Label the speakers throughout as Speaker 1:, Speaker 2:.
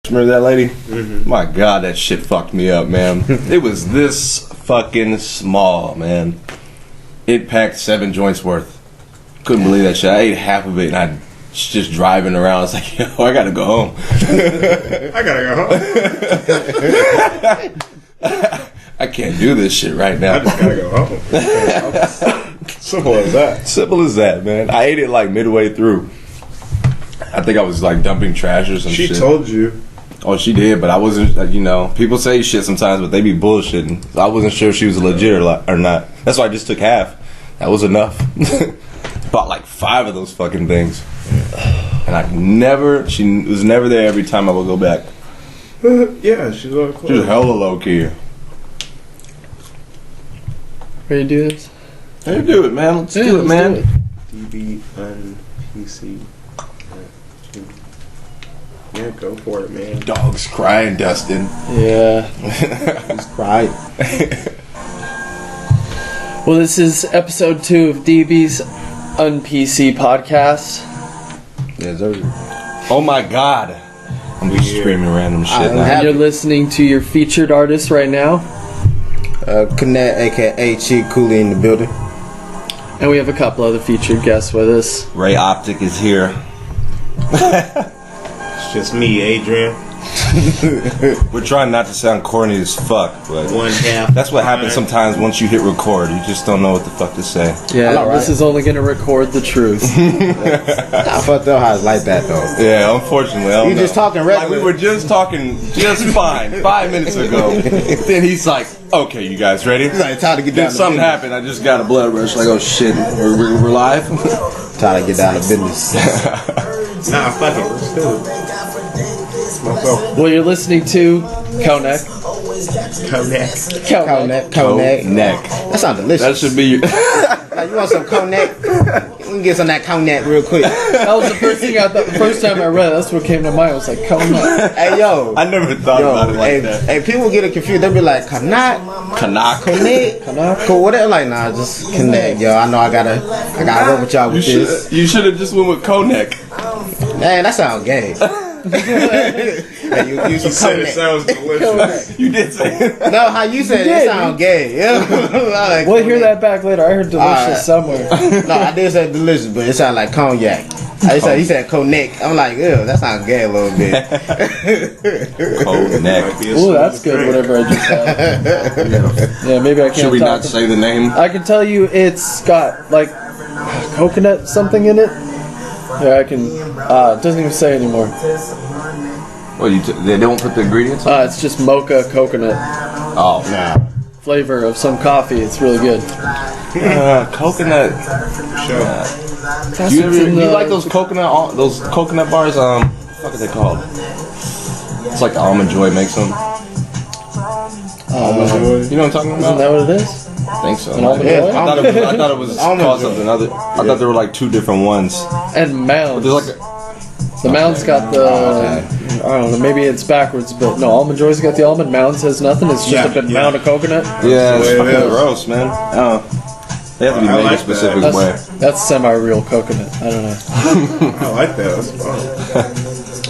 Speaker 1: Remember that lady?
Speaker 2: Mm-hmm.
Speaker 1: My God, that shit fucked me up, man. It was this fucking small, man. It packed 7 joints worth. Couldn't believe that shit. I ate half of it and I just driving around. It's like, yo, I gotta go home.
Speaker 2: I gotta go home.
Speaker 1: I can't do this shit right now.
Speaker 2: I just gotta go home. Simple as that.
Speaker 1: Simple as that, man. I ate it like midway through. I think I was like dumping trash or some shit.
Speaker 2: She told you.
Speaker 1: Oh, she did, but I wasn't, people say shit sometimes, but they be bullshitting. So I wasn't sure if she was legit or not. That's why I just took half. That was enough. Bought like 5 of those fucking things. And she was never there every time I would go back.
Speaker 2: Yeah, she's all close.
Speaker 1: She was hella low key.
Speaker 3: Ready to do this?
Speaker 1: Let's do it, man. Let's do it, man.
Speaker 2: DB and PC. Yeah, go for it, man.
Speaker 1: Dogs crying, Dustin.
Speaker 3: Yeah.
Speaker 1: He's crying.
Speaker 3: Well, this is episode 2 of DB's Un-PC podcast.
Speaker 1: Yes, sir. Oh my God. I'm just screaming random shit now.
Speaker 3: And you're listening to your featured artist right now.
Speaker 4: Konnecc, aka Chick Cooley in the building.
Speaker 3: And we have a couple other featured guests with us.
Speaker 1: Ray Optik is here.
Speaker 2: It's just me, Adrian.
Speaker 1: We're trying not to sound corny as fuck, but
Speaker 2: One half.
Speaker 1: that's what happens sometimes once you hit record. You just don't know what the fuck to say.
Speaker 3: Yeah,
Speaker 4: All right.
Speaker 3: This is only going to record the truth.
Speaker 4: I fucked up how it's like that though.
Speaker 1: Yeah, unfortunately. I don't
Speaker 4: You just
Speaker 1: know.
Speaker 4: talking
Speaker 1: Like
Speaker 4: regular.
Speaker 1: we were just talking just fine 5 minutes ago. Then he's like, okay, you guys ready?
Speaker 4: It's like time to get down
Speaker 1: Then
Speaker 4: to
Speaker 1: something
Speaker 4: business.
Speaker 1: happened. I just got a blood rush. Like, oh shit, we're live?
Speaker 4: Time to get down to business.
Speaker 2: Nah, fuck it. Let's do it. Myself.
Speaker 3: Well, you're listening to Konnecc.
Speaker 2: Konnecc.
Speaker 4: Konnecc. That sounds delicious.
Speaker 1: That should be your...
Speaker 4: Like, you want some Konnecc? We can get some of that Konnecc real quick.
Speaker 3: That was the first thing I thought. The first time I read it, that's what came to mind. I was like, Konnecc.
Speaker 4: Hey, yo.
Speaker 1: I never thought about it like that.
Speaker 4: Hey, people get it confused. They'll be like, Konnecc,
Speaker 1: Konnecc.
Speaker 4: Konnecc, cool, whatever. Like, nah, just Konnecc, yo. I know I gotta work with y'all with this.
Speaker 1: You should have just went with Konnecc.
Speaker 4: Man, that sounds gay. Hey, you
Speaker 2: You said it
Speaker 4: Konnecc.
Speaker 2: sounds delicious.
Speaker 1: You did say it.
Speaker 4: No, how you said it sound gay. Yeah. Like,
Speaker 3: We'll hear that back later. I heard delicious somewhere.
Speaker 4: No, I did say delicious, but it sounded like cognac. He said Konnecc. I'm like, ew, that sounds gay a little bit.
Speaker 1: Konnecc.
Speaker 3: Ooh, that's good, whatever I just said. Yeah, maybe I can't
Speaker 1: Should we
Speaker 3: talk
Speaker 1: not say the name?
Speaker 3: I can tell you it's got, like, coconut something in it. Yeah, I can... it doesn't even say anymore.
Speaker 1: Well, they don't put the ingredients on?
Speaker 3: It's just mocha coconut
Speaker 1: Oh,
Speaker 4: Nah.
Speaker 3: flavor of some coffee. It's really good.
Speaker 1: coconut.
Speaker 2: Sure.
Speaker 3: That's
Speaker 1: You
Speaker 3: what's in the-
Speaker 1: like those coconut bars? What the fuck are they called? It's like Almond Joy makes them. You know what I'm talking
Speaker 3: Isn't
Speaker 1: about?
Speaker 3: that what it is?
Speaker 1: I think so.
Speaker 3: An Almond
Speaker 4: Yeah,
Speaker 3: Joy?
Speaker 1: I thought it was
Speaker 4: Almond
Speaker 1: called
Speaker 4: Joy.
Speaker 1: something other. I thought there were like 2 different ones.
Speaker 3: And Mounds.
Speaker 1: There's like
Speaker 3: The Mounds got the... I don't know, maybe it's backwards, but no, Almond Joy's got the almond. Mounds has nothing. It's just a big mound of coconut.
Speaker 1: yeah, it's
Speaker 2: the way it
Speaker 1: fucking
Speaker 2: is.
Speaker 1: gross, man. They have to be
Speaker 2: I
Speaker 1: made
Speaker 2: like
Speaker 1: a specific
Speaker 2: that.
Speaker 1: way.
Speaker 3: That's semi-real coconut. I don't know.
Speaker 2: I like that. That's fun.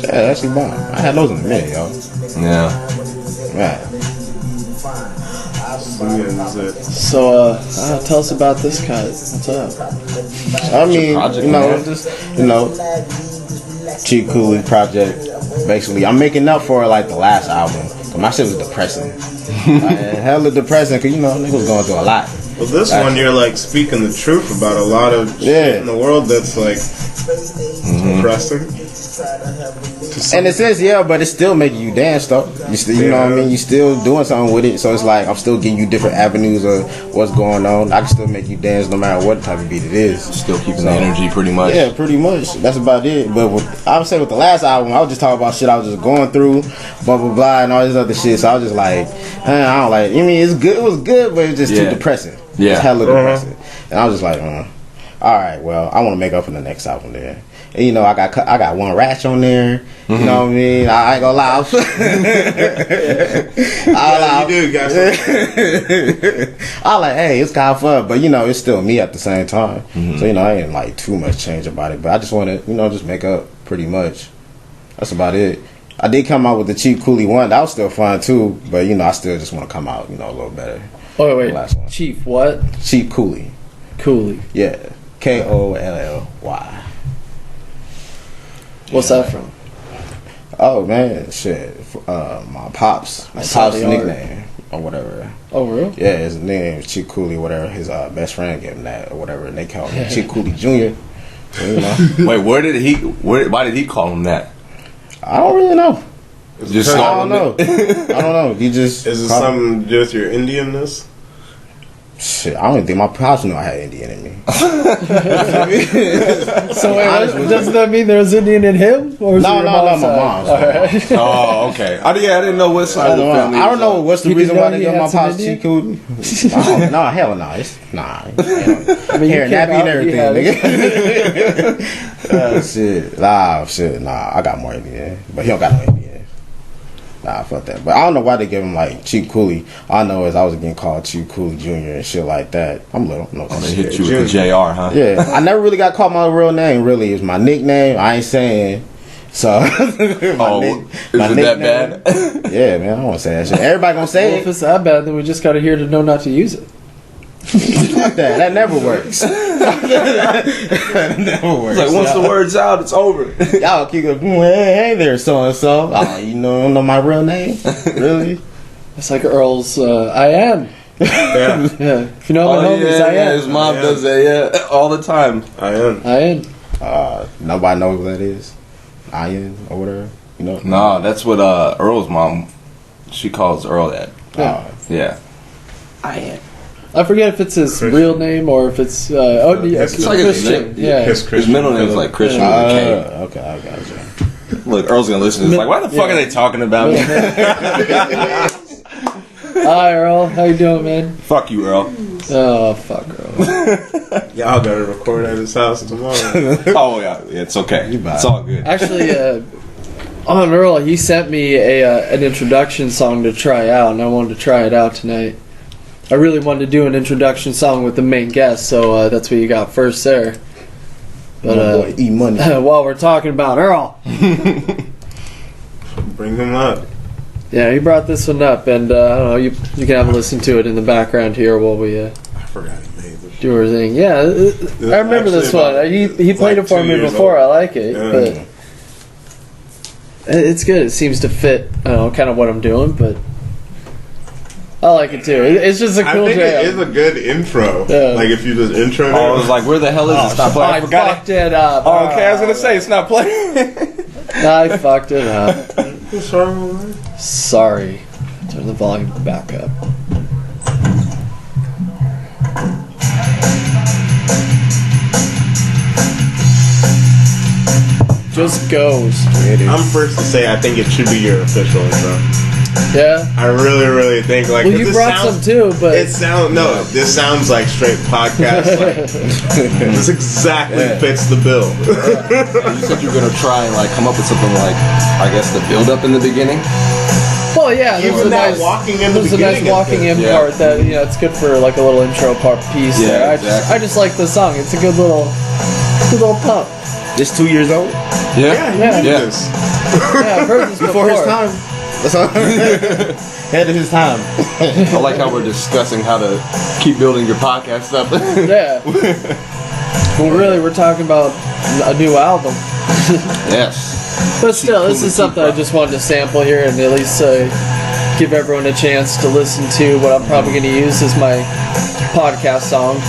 Speaker 4: Yeah, that's actually bomb. I had those in a minute, yo.
Speaker 1: Yeah.
Speaker 4: Right.
Speaker 3: So, tell us about this cut. What's up?
Speaker 4: I mean,
Speaker 1: project,
Speaker 4: you know,
Speaker 1: man.
Speaker 4: just, Chick Cooley project. Basically, I'm making up for like the last album. 'Cause my shit was depressing. Like, hella depressing, because, you know, niggas was going through a lot.
Speaker 2: Well, this one you're like speaking the truth about a lot of shit in the world that's like depressing.
Speaker 4: In a sense, yeah, but it's still making you dance, though. You still, you know what I mean? You still doing something with it, so it's like I'm still giving you different avenues of what's going on. I can still make you dance no matter what type of beat it is.
Speaker 1: Still keeping the energy pretty much.
Speaker 4: Yeah, pretty much. That's about it. But I would say with the last album, I was just talking about shit I was just going through, blah blah blah, and all this other shit. So I was just like, I don't like. I mean, it's good. It was good, but it's just too depressing.
Speaker 1: Yeah.
Speaker 4: It's hella depressing. And I was just like, all right, well, I want to make up for the next album there. And, you know, I got one ratch on there. You know what I mean? I ain't gonna lie.
Speaker 2: You do, guys.
Speaker 4: I like, hey, it's kind of fun, but you know, it's still me at the same time. So you know, I ain't like too much change about it. But I just want to, you know, just make up pretty much. That's about it. I did come out with the Chief Cooley one. That was still fun too. But I still just want to come out, a little better.
Speaker 3: Oh wait,
Speaker 4: Last one.
Speaker 3: Chief what?
Speaker 4: Chief Cooley.
Speaker 3: Cooley.
Speaker 4: Yeah. Kolly.
Speaker 3: What's that from?
Speaker 4: Oh man, shit. My pops nickname or whatever.
Speaker 3: Oh really?
Speaker 4: Yeah, his name is Chief Cooley, whatever. His best friend gave him that or whatever, and they called him Chief Cooley Jr.
Speaker 1: Wait, why did he call him that?
Speaker 4: I don't really know.
Speaker 1: Just
Speaker 4: I don't know. He just
Speaker 2: Is it something to do with your Indianness?
Speaker 4: Shit, I don't even think my pops knew I had Indian in me.
Speaker 3: So wait, doesn't that mean there's Indian in him? Or is it your mom's
Speaker 4: my
Speaker 3: side?
Speaker 4: mom's.
Speaker 3: All right.
Speaker 1: Oh, okay. I didn't know what side of the family.
Speaker 4: I don't know what's the
Speaker 3: You
Speaker 4: reason
Speaker 3: didn't
Speaker 4: why
Speaker 3: know
Speaker 4: they
Speaker 3: he
Speaker 4: got
Speaker 3: had
Speaker 4: my
Speaker 3: some
Speaker 4: pops
Speaker 3: Indian?
Speaker 4: Chief Cooley. No, hell no. Nah.
Speaker 3: I mean,
Speaker 4: Hair
Speaker 3: you came
Speaker 4: nappy and
Speaker 3: out, you
Speaker 4: everything,
Speaker 3: had it.
Speaker 4: nigga. Shit. Nah, I got more Indian, but he don't got no Indian. Nah, fuck that. But I don't know why they give him like Chief Cooley. All I know is I was getting called Chief Cooley Jr. and shit like that. I'm little. No,
Speaker 1: They hit you with the JR, huh?
Speaker 4: yeah, I never really got called my real name. Really, it's my nickname. I ain't saying. So,
Speaker 1: Is it that bad?
Speaker 4: Yeah, man. I don't want to say that shit. Everybody gonna
Speaker 3: Well,
Speaker 4: say
Speaker 3: if
Speaker 4: it.
Speaker 3: it's that bad, then we just got to hear to know not to use it.
Speaker 4: Fuck that. That never works. That never works.
Speaker 1: It's like once the word's out, it's over.
Speaker 4: Y'all keep going, hey there, so and so. Oh, you don't know my real name? Really?
Speaker 3: It's like Earl's I am.
Speaker 2: Yeah,
Speaker 3: Yeah. If you know my homies, I am.
Speaker 1: his mom does that, all the time.
Speaker 2: I am.
Speaker 3: I am.
Speaker 4: Nobody knows what that is. Iron or whatever.
Speaker 1: Nah, that's what Earl's mom, she calls Earl that. Yeah.
Speaker 3: I am. I forget if it's his
Speaker 2: Christian.
Speaker 3: real name or if it's
Speaker 2: It's
Speaker 1: like his
Speaker 3: Christian.
Speaker 1: name.
Speaker 3: Yeah.
Speaker 1: His middle name is like Christian with a K.
Speaker 4: Okay, I got you.
Speaker 1: Look, Earl's gonna listen to this like, why the fuck are they talking about me?
Speaker 3: Hi Earl, how you doing, man?
Speaker 1: Fuck you, Earl.
Speaker 3: Oh fuck Earl.
Speaker 2: Y'all gotta record at his house tomorrow.
Speaker 1: Oh yeah, it's okay. It's all good.
Speaker 3: Actually, on Earl, he sent me an introduction song to try out, and I wanted to try it out tonight. I really wanted to do an introduction song with the main guest, so that's what you got first there.
Speaker 4: My boy,
Speaker 3: But
Speaker 4: E Money.
Speaker 3: while we're talking about Earl,
Speaker 2: Bring him up.
Speaker 3: yeah, he brought this one up, and I don't know, you can have a listen to it in the background here while we
Speaker 2: I forgot he made this.
Speaker 3: do our thing. Yeah, I remember this
Speaker 2: Actually,
Speaker 3: one. He played
Speaker 2: like
Speaker 3: it for
Speaker 2: 2
Speaker 3: me
Speaker 2: years
Speaker 3: before.
Speaker 2: old.
Speaker 3: I like it,
Speaker 2: Yeah.
Speaker 3: but it's good. It seems to fit, I don't know, kind of what I'm doing, but I like it too. It's just a cool
Speaker 2: I think
Speaker 3: jam.
Speaker 2: it is a good intro.
Speaker 3: Yeah.
Speaker 2: Like if you just intro it.
Speaker 1: I was like, where the hell is it? Stop playing.
Speaker 3: I fucked it up.
Speaker 1: Oh, okay, I was gonna say it's not playing.
Speaker 3: I fucked it up.
Speaker 2: What's wrong with me?
Speaker 3: Sorry. Turn the volume back up. Just goes.
Speaker 2: I'm first to say I think it should be your official intro.
Speaker 3: Yeah.
Speaker 2: I really think like.
Speaker 3: Well,
Speaker 2: 'cause
Speaker 3: you
Speaker 2: this
Speaker 3: brought
Speaker 2: sounds-
Speaker 3: some too, but
Speaker 2: This sounds like straight podcast. Like, this exactly fits the bill.
Speaker 1: You said you were gonna try and like come up with something like, I guess, the build up in the beginning.
Speaker 3: well, yeah. There's a
Speaker 2: Even that
Speaker 3: nice
Speaker 2: walking in the
Speaker 3: There's a nice
Speaker 2: beginning.
Speaker 3: walking in
Speaker 1: Yeah.
Speaker 3: part that it's good for like a little intro part piece.
Speaker 1: Yeah,
Speaker 3: there.
Speaker 1: exactly.
Speaker 3: I just like the song. It's a good little pump.
Speaker 4: This 2 years old?
Speaker 2: Yeah,
Speaker 3: Yeah.
Speaker 2: he did
Speaker 1: Yeah.
Speaker 2: this.
Speaker 3: Yeah, I've heard this
Speaker 4: Before his time. That's all. Ahead of his time.
Speaker 1: I like how we're discussing how to keep building your podcast up.
Speaker 3: Yeah. Well, really, we're talking about a new album.
Speaker 1: Yes.
Speaker 3: But still, this is something I just wanted to sample here and at least give everyone a chance to listen to what I'm probably going to use as my podcast song.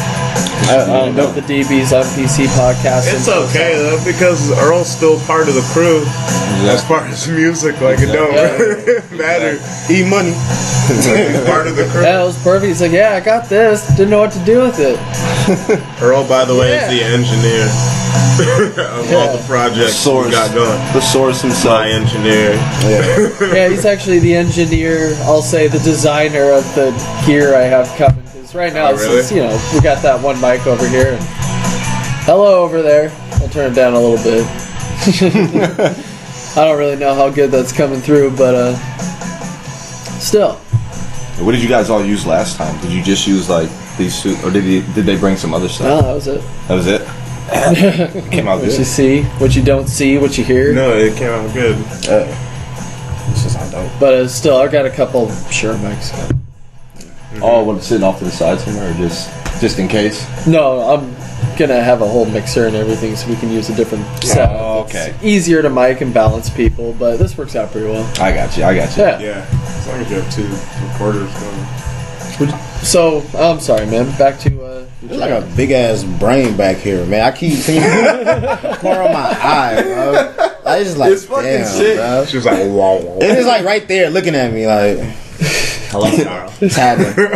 Speaker 3: Of the DB's on PC podcast.
Speaker 2: It's okay though because Earl's still part of the crew. As far as music, like it don't really matter.
Speaker 4: E Money.
Speaker 2: He's part of the crew.
Speaker 3: Yeah, it was perfect. He's like, yeah, I got this. Didn't know what to do with it.
Speaker 2: Earl, by the way,
Speaker 3: Yeah.
Speaker 2: is the engineer of all the projects we got going.
Speaker 1: The source himself.
Speaker 2: My engineer.
Speaker 3: Yeah, he's actually the engineer. I'll say the designer of the gear I have coming. Because right now,
Speaker 2: Oh, really?
Speaker 3: it's, we got that one mic over here. And hello over there. I'll turn it down a little bit. I don't really know how good that's coming through, but still.
Speaker 1: What did you guys all use last time? Did you just use like these two, or did they bring some other
Speaker 3: No,
Speaker 1: stuff?
Speaker 3: that was it.
Speaker 1: That was it. Came out
Speaker 3: What you
Speaker 1: good.
Speaker 3: see, what you don't see, what you hear.
Speaker 2: No, it came out good.
Speaker 3: But still, I got a couple sure mics.
Speaker 1: Oh, what, sitting off to the side somewhere, or just in case?
Speaker 3: No, I'm gonna have a whole mixer and everything, so we can use a different set.
Speaker 1: Oh, okay.
Speaker 3: It's easier to mic and balance people, but this works out pretty well.
Speaker 1: I got you.
Speaker 3: Yeah.
Speaker 2: Yeah, as long as you have 2 recorders going.
Speaker 3: So, I'm sorry, man. Back to
Speaker 4: It's like a big ass brain back here, man. I keep seeing corner on my eye, bro. I just like,
Speaker 1: It's fucking
Speaker 4: damn,
Speaker 1: sick.
Speaker 4: bro.
Speaker 2: She was like, wow.
Speaker 4: And it's like right there, looking at me, like,
Speaker 2: Hello, Carl.
Speaker 4: it's happening.
Speaker 3: well,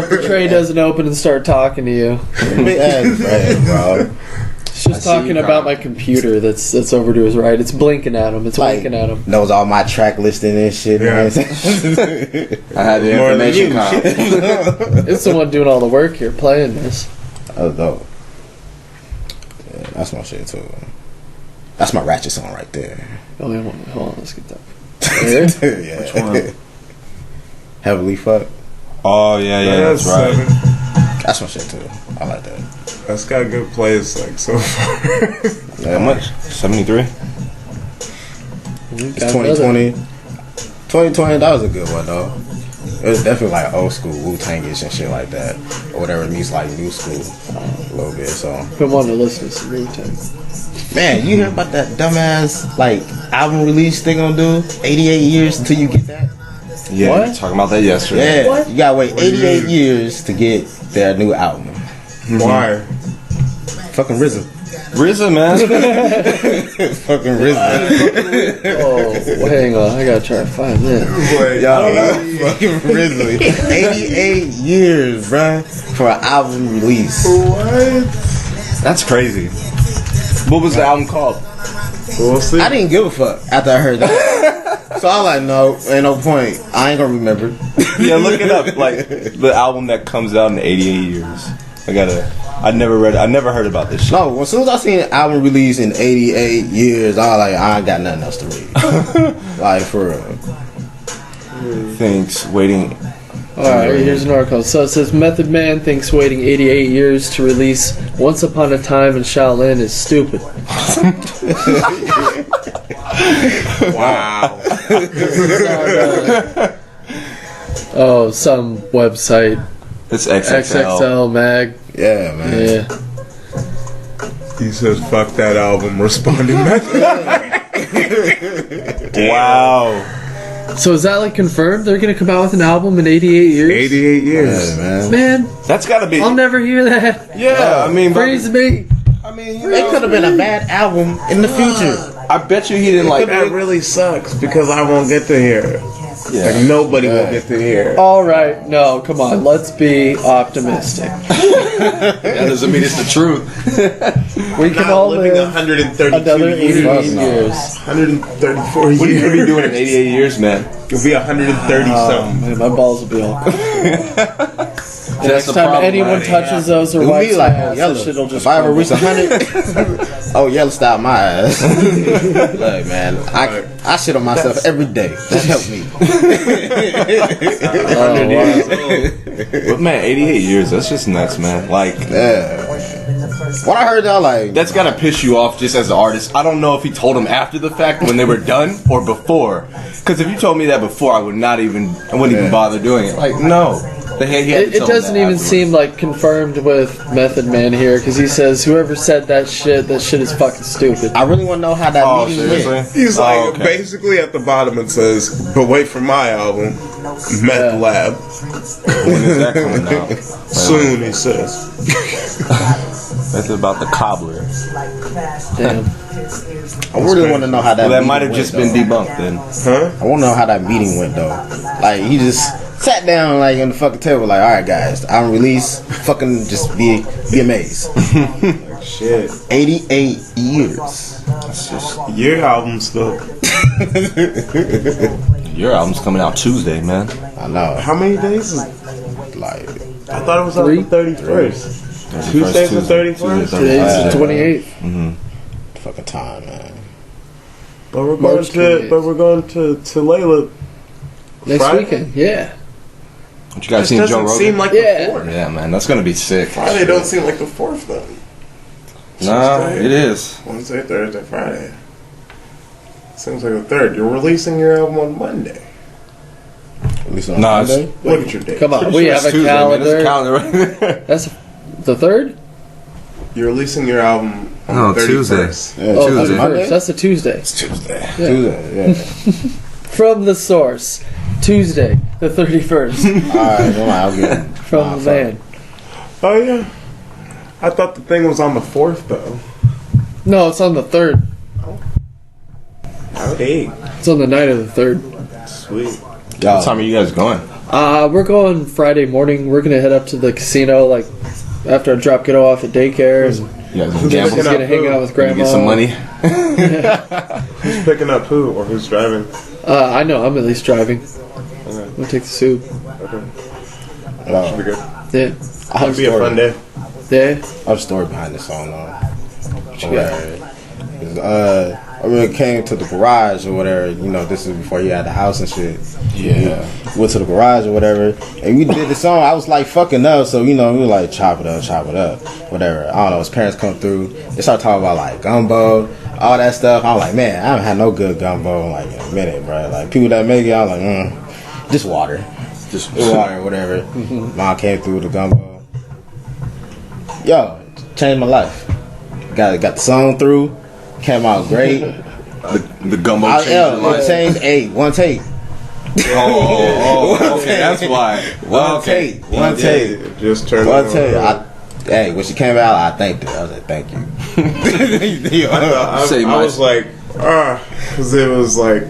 Speaker 3: if the tray doesn't open and start talking to you.
Speaker 4: Big ass brain, bro.
Speaker 3: It's just talking about my computer that's over to his right. It's blinking at him. It's
Speaker 4: Like,
Speaker 3: winking at him.
Speaker 4: knows all my track listing and shit.
Speaker 2: Yeah.
Speaker 4: Man.
Speaker 1: I had the
Speaker 2: More than
Speaker 1: information
Speaker 2: you.
Speaker 1: con.
Speaker 3: It's the one doing all the work here, playing this.
Speaker 4: Oh, dope. Yeah, that's my shit too. That's my ratchet song right there.
Speaker 3: Oh, yeah, hold on, let's get that. There?
Speaker 4: Yeah.
Speaker 1: Which one?
Speaker 4: Heavily fuck.
Speaker 1: Oh yeah, that's right.
Speaker 2: 7.
Speaker 4: That's my shit too. I like that.
Speaker 2: That's got good plays, like, so far.
Speaker 1: How much? 73.
Speaker 3: We
Speaker 4: It's
Speaker 3: got
Speaker 4: 2020. 2020, that was a good one though. It was definitely like old school Wu-Tangish and shit like that. Or whatever it means, like new school a little bit. So,
Speaker 3: another. Been wanting to listen to some Wu-Tang.
Speaker 4: man, you hear about that dumbass like album release they gonna do? 88 years until you get that?
Speaker 1: Yeah,
Speaker 3: What?
Speaker 1: we were talking about that yesterday.
Speaker 4: Yeah,
Speaker 3: What?
Speaker 4: you gotta wait
Speaker 2: What do you
Speaker 4: 88
Speaker 2: mean?
Speaker 4: years to get their new album.
Speaker 2: Why?
Speaker 4: Fucking RZA.
Speaker 1: RZA, man.
Speaker 4: Fucking RZA.
Speaker 3: Oh, hang on. I gotta try to find this.
Speaker 4: Fucking RZA. 88 years, bruh, for an album release.
Speaker 2: What?
Speaker 1: That's crazy. What was the album called?
Speaker 2: We'll see.
Speaker 4: I didn't give a fuck after I heard that. So I was like, no, ain't no point. I ain't gonna remember.
Speaker 1: Yeah, look it up. Like the album that comes out in 88 years. I never heard about this shit.
Speaker 4: No, as soon as I seen an album release in 88 years, I was like, I ain't got nothing else to read. Like, for real.
Speaker 1: Thanks. Waiting.
Speaker 3: Alright, here's an article. So it says Method Man thinks waiting 88 years to release Once Upon a Time in Shaolin is stupid.
Speaker 2: Wow.
Speaker 3: Oh, some website.
Speaker 1: It's XXL.
Speaker 3: XXL Mag.
Speaker 4: Yeah, man.
Speaker 3: Yeah.
Speaker 2: He says, fuck that album, responding method.
Speaker 1: Wow.
Speaker 3: So is that like confirmed? They're gonna come out with an album in 88 years?
Speaker 2: 88 years.
Speaker 4: Yeah, man.
Speaker 3: Man,
Speaker 1: That's gotta be.
Speaker 3: I'll never hear that.
Speaker 1: Yeah, I mean,
Speaker 3: Praise me.
Speaker 1: I mean,
Speaker 4: It could have been a bad album in the future.
Speaker 1: I bet you he didn't like.
Speaker 2: That really sucks because I won't get to hear it.
Speaker 1: Yeah.
Speaker 2: Like, nobody will get to hear it.
Speaker 3: Alright, no, come on, let's be optimistic.
Speaker 1: That doesn't mean it's the truth.
Speaker 3: We can all
Speaker 2: living
Speaker 3: live
Speaker 2: 132
Speaker 3: another 88
Speaker 2: years.
Speaker 3: years.
Speaker 2: 134 years.
Speaker 1: What are you gonna be doing in 88 years, man?
Speaker 2: It'll be 130 something.
Speaker 3: Man, my balls will be all. The
Speaker 1: That's
Speaker 3: next
Speaker 1: the
Speaker 3: time
Speaker 1: problem,
Speaker 3: anyone
Speaker 1: right?
Speaker 3: touches those or
Speaker 4: It'll
Speaker 3: wipes
Speaker 4: be like
Speaker 3: their
Speaker 4: oh,
Speaker 3: ass,
Speaker 4: yellow.
Speaker 3: that shit'll just
Speaker 4: If I ever
Speaker 3: crumble.
Speaker 4: reach 100, oh yellow stop my ass. Look, man, I shit on myself every day. That helped me.
Speaker 1: But man, 88 years, that's just nuts, man. Like,
Speaker 4: Yeah. What I heard, y'all like,
Speaker 1: that's gotta piss you off just as an artist. I don't know if he told him after the fact when they were done or before. Because if you told me that before, I wouldn't even bother doing it. Like, no. He had to
Speaker 3: It
Speaker 1: tell him
Speaker 3: doesn't
Speaker 1: that
Speaker 3: even
Speaker 1: afterwards.
Speaker 3: seem like confirmed with Method Man here because he says whoever said that shit is fucking stupid.
Speaker 4: I really want to know how that
Speaker 1: Oh,
Speaker 4: meeting
Speaker 1: seriously?
Speaker 4: went.
Speaker 2: He's like,
Speaker 1: okay.
Speaker 2: basically at the bottom it says, but wait for my album, Meth
Speaker 3: Yeah.
Speaker 2: Lab.
Speaker 1: When is that coming out?
Speaker 2: Soon, he says.
Speaker 1: That's about the cobbler.
Speaker 3: Damn.
Speaker 4: I really want to know how that.
Speaker 1: Well, that
Speaker 4: meeting
Speaker 1: might have
Speaker 4: went,
Speaker 1: just been
Speaker 4: though.
Speaker 1: debunked then.
Speaker 2: Huh?
Speaker 4: I want to know how that meeting went though. Like he just sat down like in the fucking table, like, all right, guys, I'm release. Fucking just be amazed.
Speaker 2: Shit.
Speaker 4: 88 years.
Speaker 1: That's just,
Speaker 2: Your album's still.
Speaker 1: your album's coming out Tuesday, man.
Speaker 4: I know.
Speaker 2: How many days is it?
Speaker 4: Like,
Speaker 2: I thought it was on the 31st. Tuesday's the 31st?
Speaker 3: Today's the 28th.
Speaker 4: fucking time, man.
Speaker 2: But we're
Speaker 3: March
Speaker 2: going
Speaker 3: 28th.
Speaker 2: to Layla
Speaker 3: Next
Speaker 2: Friday?
Speaker 3: weekend, yeah.
Speaker 1: What you guys
Speaker 2: It
Speaker 1: seen Joe
Speaker 2: doesn't
Speaker 1: Rogan?
Speaker 2: seem like
Speaker 3: Yeah.
Speaker 2: the 4th.
Speaker 1: Yeah, man, that's gonna be sick.
Speaker 2: Friday don't seem like the 4th though.
Speaker 1: Nah,
Speaker 2: Tuesday,
Speaker 1: it is.
Speaker 2: Wednesday, Thursday, Friday. Seems like the 3rd. You're releasing your album on Monday.
Speaker 4: At least on
Speaker 1: Nah,
Speaker 4: Monday.
Speaker 2: Look at your date.
Speaker 3: Come on,
Speaker 1: Pretty
Speaker 3: we
Speaker 1: sure
Speaker 3: have
Speaker 1: it's
Speaker 3: a
Speaker 1: Tuesday, man. There's a
Speaker 3: calendar.
Speaker 1: calendar right there.
Speaker 3: That's the 3rd?
Speaker 2: You're releasing your album on
Speaker 1: No,
Speaker 2: the 31st.
Speaker 1: Tuesday.
Speaker 4: Yeah,
Speaker 3: Oh,
Speaker 4: Tuesday.
Speaker 3: that's the
Speaker 4: Monday?
Speaker 3: first. That's the Tuesday.
Speaker 1: It's Tuesday.
Speaker 4: Tuesday, yeah.
Speaker 3: From the source, Tuesday, the 31st.
Speaker 4: Alright, I'll get it.
Speaker 3: From the van.
Speaker 2: Oh, yeah. I thought the thing was on the 4th, though.
Speaker 3: No, it's on the 3rd.
Speaker 2: Hey.
Speaker 3: It's on the night of the 3rd.
Speaker 2: Sweet.
Speaker 1: What time are you guys going?
Speaker 3: We're going Friday morning. We're gonna head up to the casino, like after I drop kiddo off at daycare. And
Speaker 1: You guys gonna
Speaker 3: we're
Speaker 1: gamble?
Speaker 3: just gonna hang out with grandma.
Speaker 1: Get some money.
Speaker 2: Who's picking up who, or who's driving?
Speaker 3: I know. I'm at least driving.
Speaker 2: Okay.
Speaker 3: We'll take the soup.
Speaker 2: Okay.
Speaker 4: Oh.
Speaker 2: Should be good.
Speaker 3: Yeah.
Speaker 4: I have
Speaker 2: It'll be a fun day.
Speaker 3: Yeah.
Speaker 4: I have a story behind this song though.
Speaker 3: What you got?
Speaker 4: I really came to the garage or whatever. You know, this is before he had the house and shit.
Speaker 1: Yeah.
Speaker 4: We went to the garage or whatever, and we did the song. I was like fucking up, so you know we were like chop it up, whatever. I don't know. His parents come through. They start talking about like gumbo, all that stuff. I'm like, man, I haven't had no good gumbo in like a minute, bro. Like people that make it, I'm like, just water, whatever. Mom came through with the gumbo. Yo, changed my life. Got the song through. Came out great.
Speaker 1: The gumbo changed your life.
Speaker 4: It changed one take.
Speaker 1: Oh, okay, that's why.
Speaker 4: One take.
Speaker 2: Just turn
Speaker 4: One
Speaker 2: it
Speaker 4: take.
Speaker 2: on.
Speaker 4: Hey, when she came out, I thanked her. I was like, thank you.
Speaker 2: I was like, because it was like,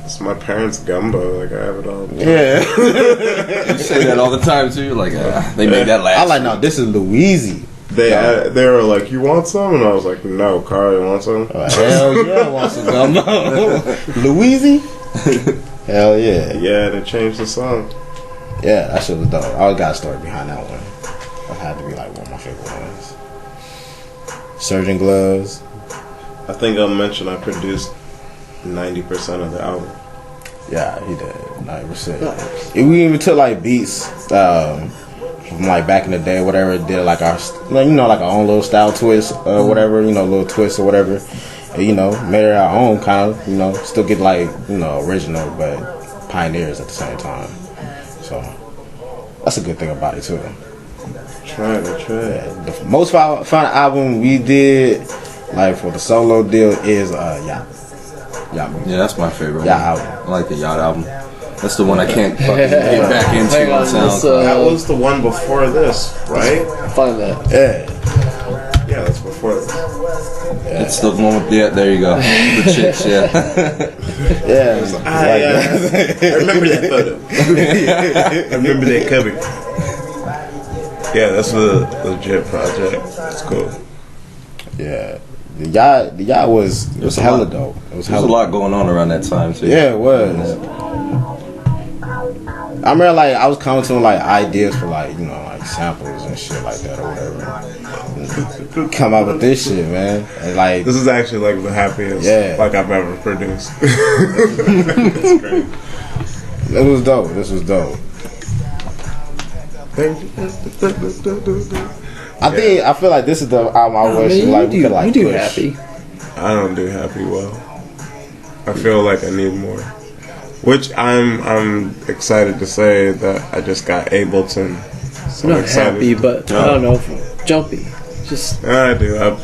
Speaker 2: it's my parents' gumbo. Like, I have it all.
Speaker 4: Yeah.
Speaker 1: You say that all the time too. You're like, they made that last.
Speaker 4: I like, no, this is Louise.
Speaker 2: They were like, you want some? And I was like, no, Carl, you want some?
Speaker 4: Hell yeah, I want some gumbo. Louise? Hell yeah.
Speaker 2: Yeah, they changed the song.
Speaker 4: Yeah, that shit was dope. I always got a story behind that one. That had to be like one of my favorite ones. Surgeon Gloves.
Speaker 2: I think I'll mention I produced 90% of the album.
Speaker 4: Yeah, he did. 90%. We even took like beats from like back in the day, whatever. Did like our, you know, like our own little style twist, whatever. You know, little twist or whatever. And, you know, made it our own kind of. You know, still get like, you know, original, but pioneers at the same time. So that's a good thing about it too.
Speaker 2: Try it.
Speaker 4: Yeah, the most fun album we did, like for the solo deal, is Yacht.
Speaker 1: Yeah, that's my favorite
Speaker 4: Yacht
Speaker 1: one.
Speaker 4: album.
Speaker 1: I like the Yacht album. That's the one I can't fucking get back into
Speaker 3: Hang
Speaker 1: on
Speaker 3: on, let's,
Speaker 1: SoundCloud.
Speaker 2: That was the one before this, right?
Speaker 3: Find that.
Speaker 4: Yeah.
Speaker 2: Yeah, that's before this.
Speaker 1: It's the one with, yeah, there you go. The chicks, yeah.
Speaker 4: Yeah.
Speaker 2: I remember that photo. I remember that cover. Yeah, that's a legit project. It's cool.
Speaker 4: Yeah. The yacht was hella dope. It was
Speaker 1: There's a lot going on around that time too.
Speaker 4: Yeah, it was. I remember like I was coming to like ideas for like, you know, like samples and shit like that or whatever. Come out with this shit, man. And like
Speaker 2: This is actually like the happiest like I've ever produced. It's great.
Speaker 4: it was dope. This was dope. I feel like this is the album I wish like we could like
Speaker 3: you do
Speaker 4: push.
Speaker 3: happy.
Speaker 2: I don't do happy well. I feel like I need more. Which I'm excited to say that I just got Ableton. So
Speaker 3: I'm
Speaker 2: I'm
Speaker 3: not
Speaker 2: excited.
Speaker 3: happy, but I don't know, jumpy. Just
Speaker 2: I do.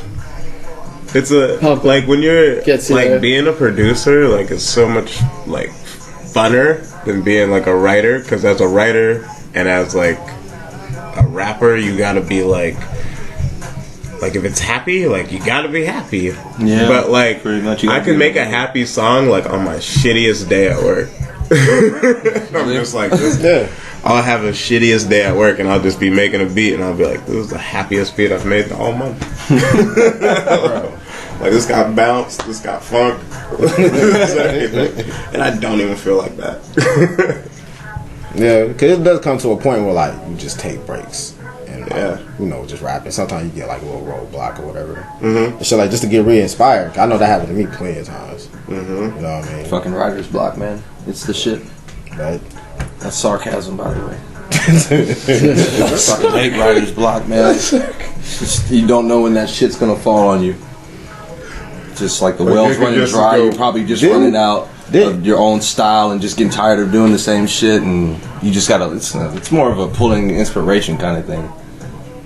Speaker 2: It's a
Speaker 3: Pump
Speaker 2: like when you're
Speaker 3: gets you
Speaker 2: like
Speaker 3: there.
Speaker 2: being a producer, like it's so much like funner than being like a writer. Because as a writer and as like a rapper, you gotta be like if it's happy, like you gotta be happy.
Speaker 1: Yeah,
Speaker 2: but like
Speaker 1: pretty much.
Speaker 2: I can make a happy song like on my shittiest day at work. I'm just like this.
Speaker 4: Yeah.
Speaker 2: I'll have a shittiest day at work and I'll just be making a beat and I'll be like, this is the happiest beat I've made all month. Like this got bounce, this got funk, and I don't even feel like that.
Speaker 4: Yeah, because it does come to a point where like you just take breaks and
Speaker 2: Yeah.
Speaker 4: you know, just rapping. Sometimes you get like a little roadblock or whatever. And shit, like just to get re-inspired. I know that happened to me plenty of times. You know what I mean?
Speaker 1: Fucking writer's block, man. It's the shit.
Speaker 4: Right?
Speaker 1: That's sarcasm, by the way. I fucking hate writer's block, man. Just, you don't know when that shit's gonna fall on you. just like the
Speaker 2: Like,
Speaker 1: well's
Speaker 2: you could
Speaker 1: running
Speaker 2: just
Speaker 1: dry.
Speaker 2: go-
Speaker 1: You're probably just
Speaker 4: Didn't-
Speaker 1: running out of your own style and just getting tired of doing the same shit, and you just gotta. It's more of a pulling inspiration kind of thing.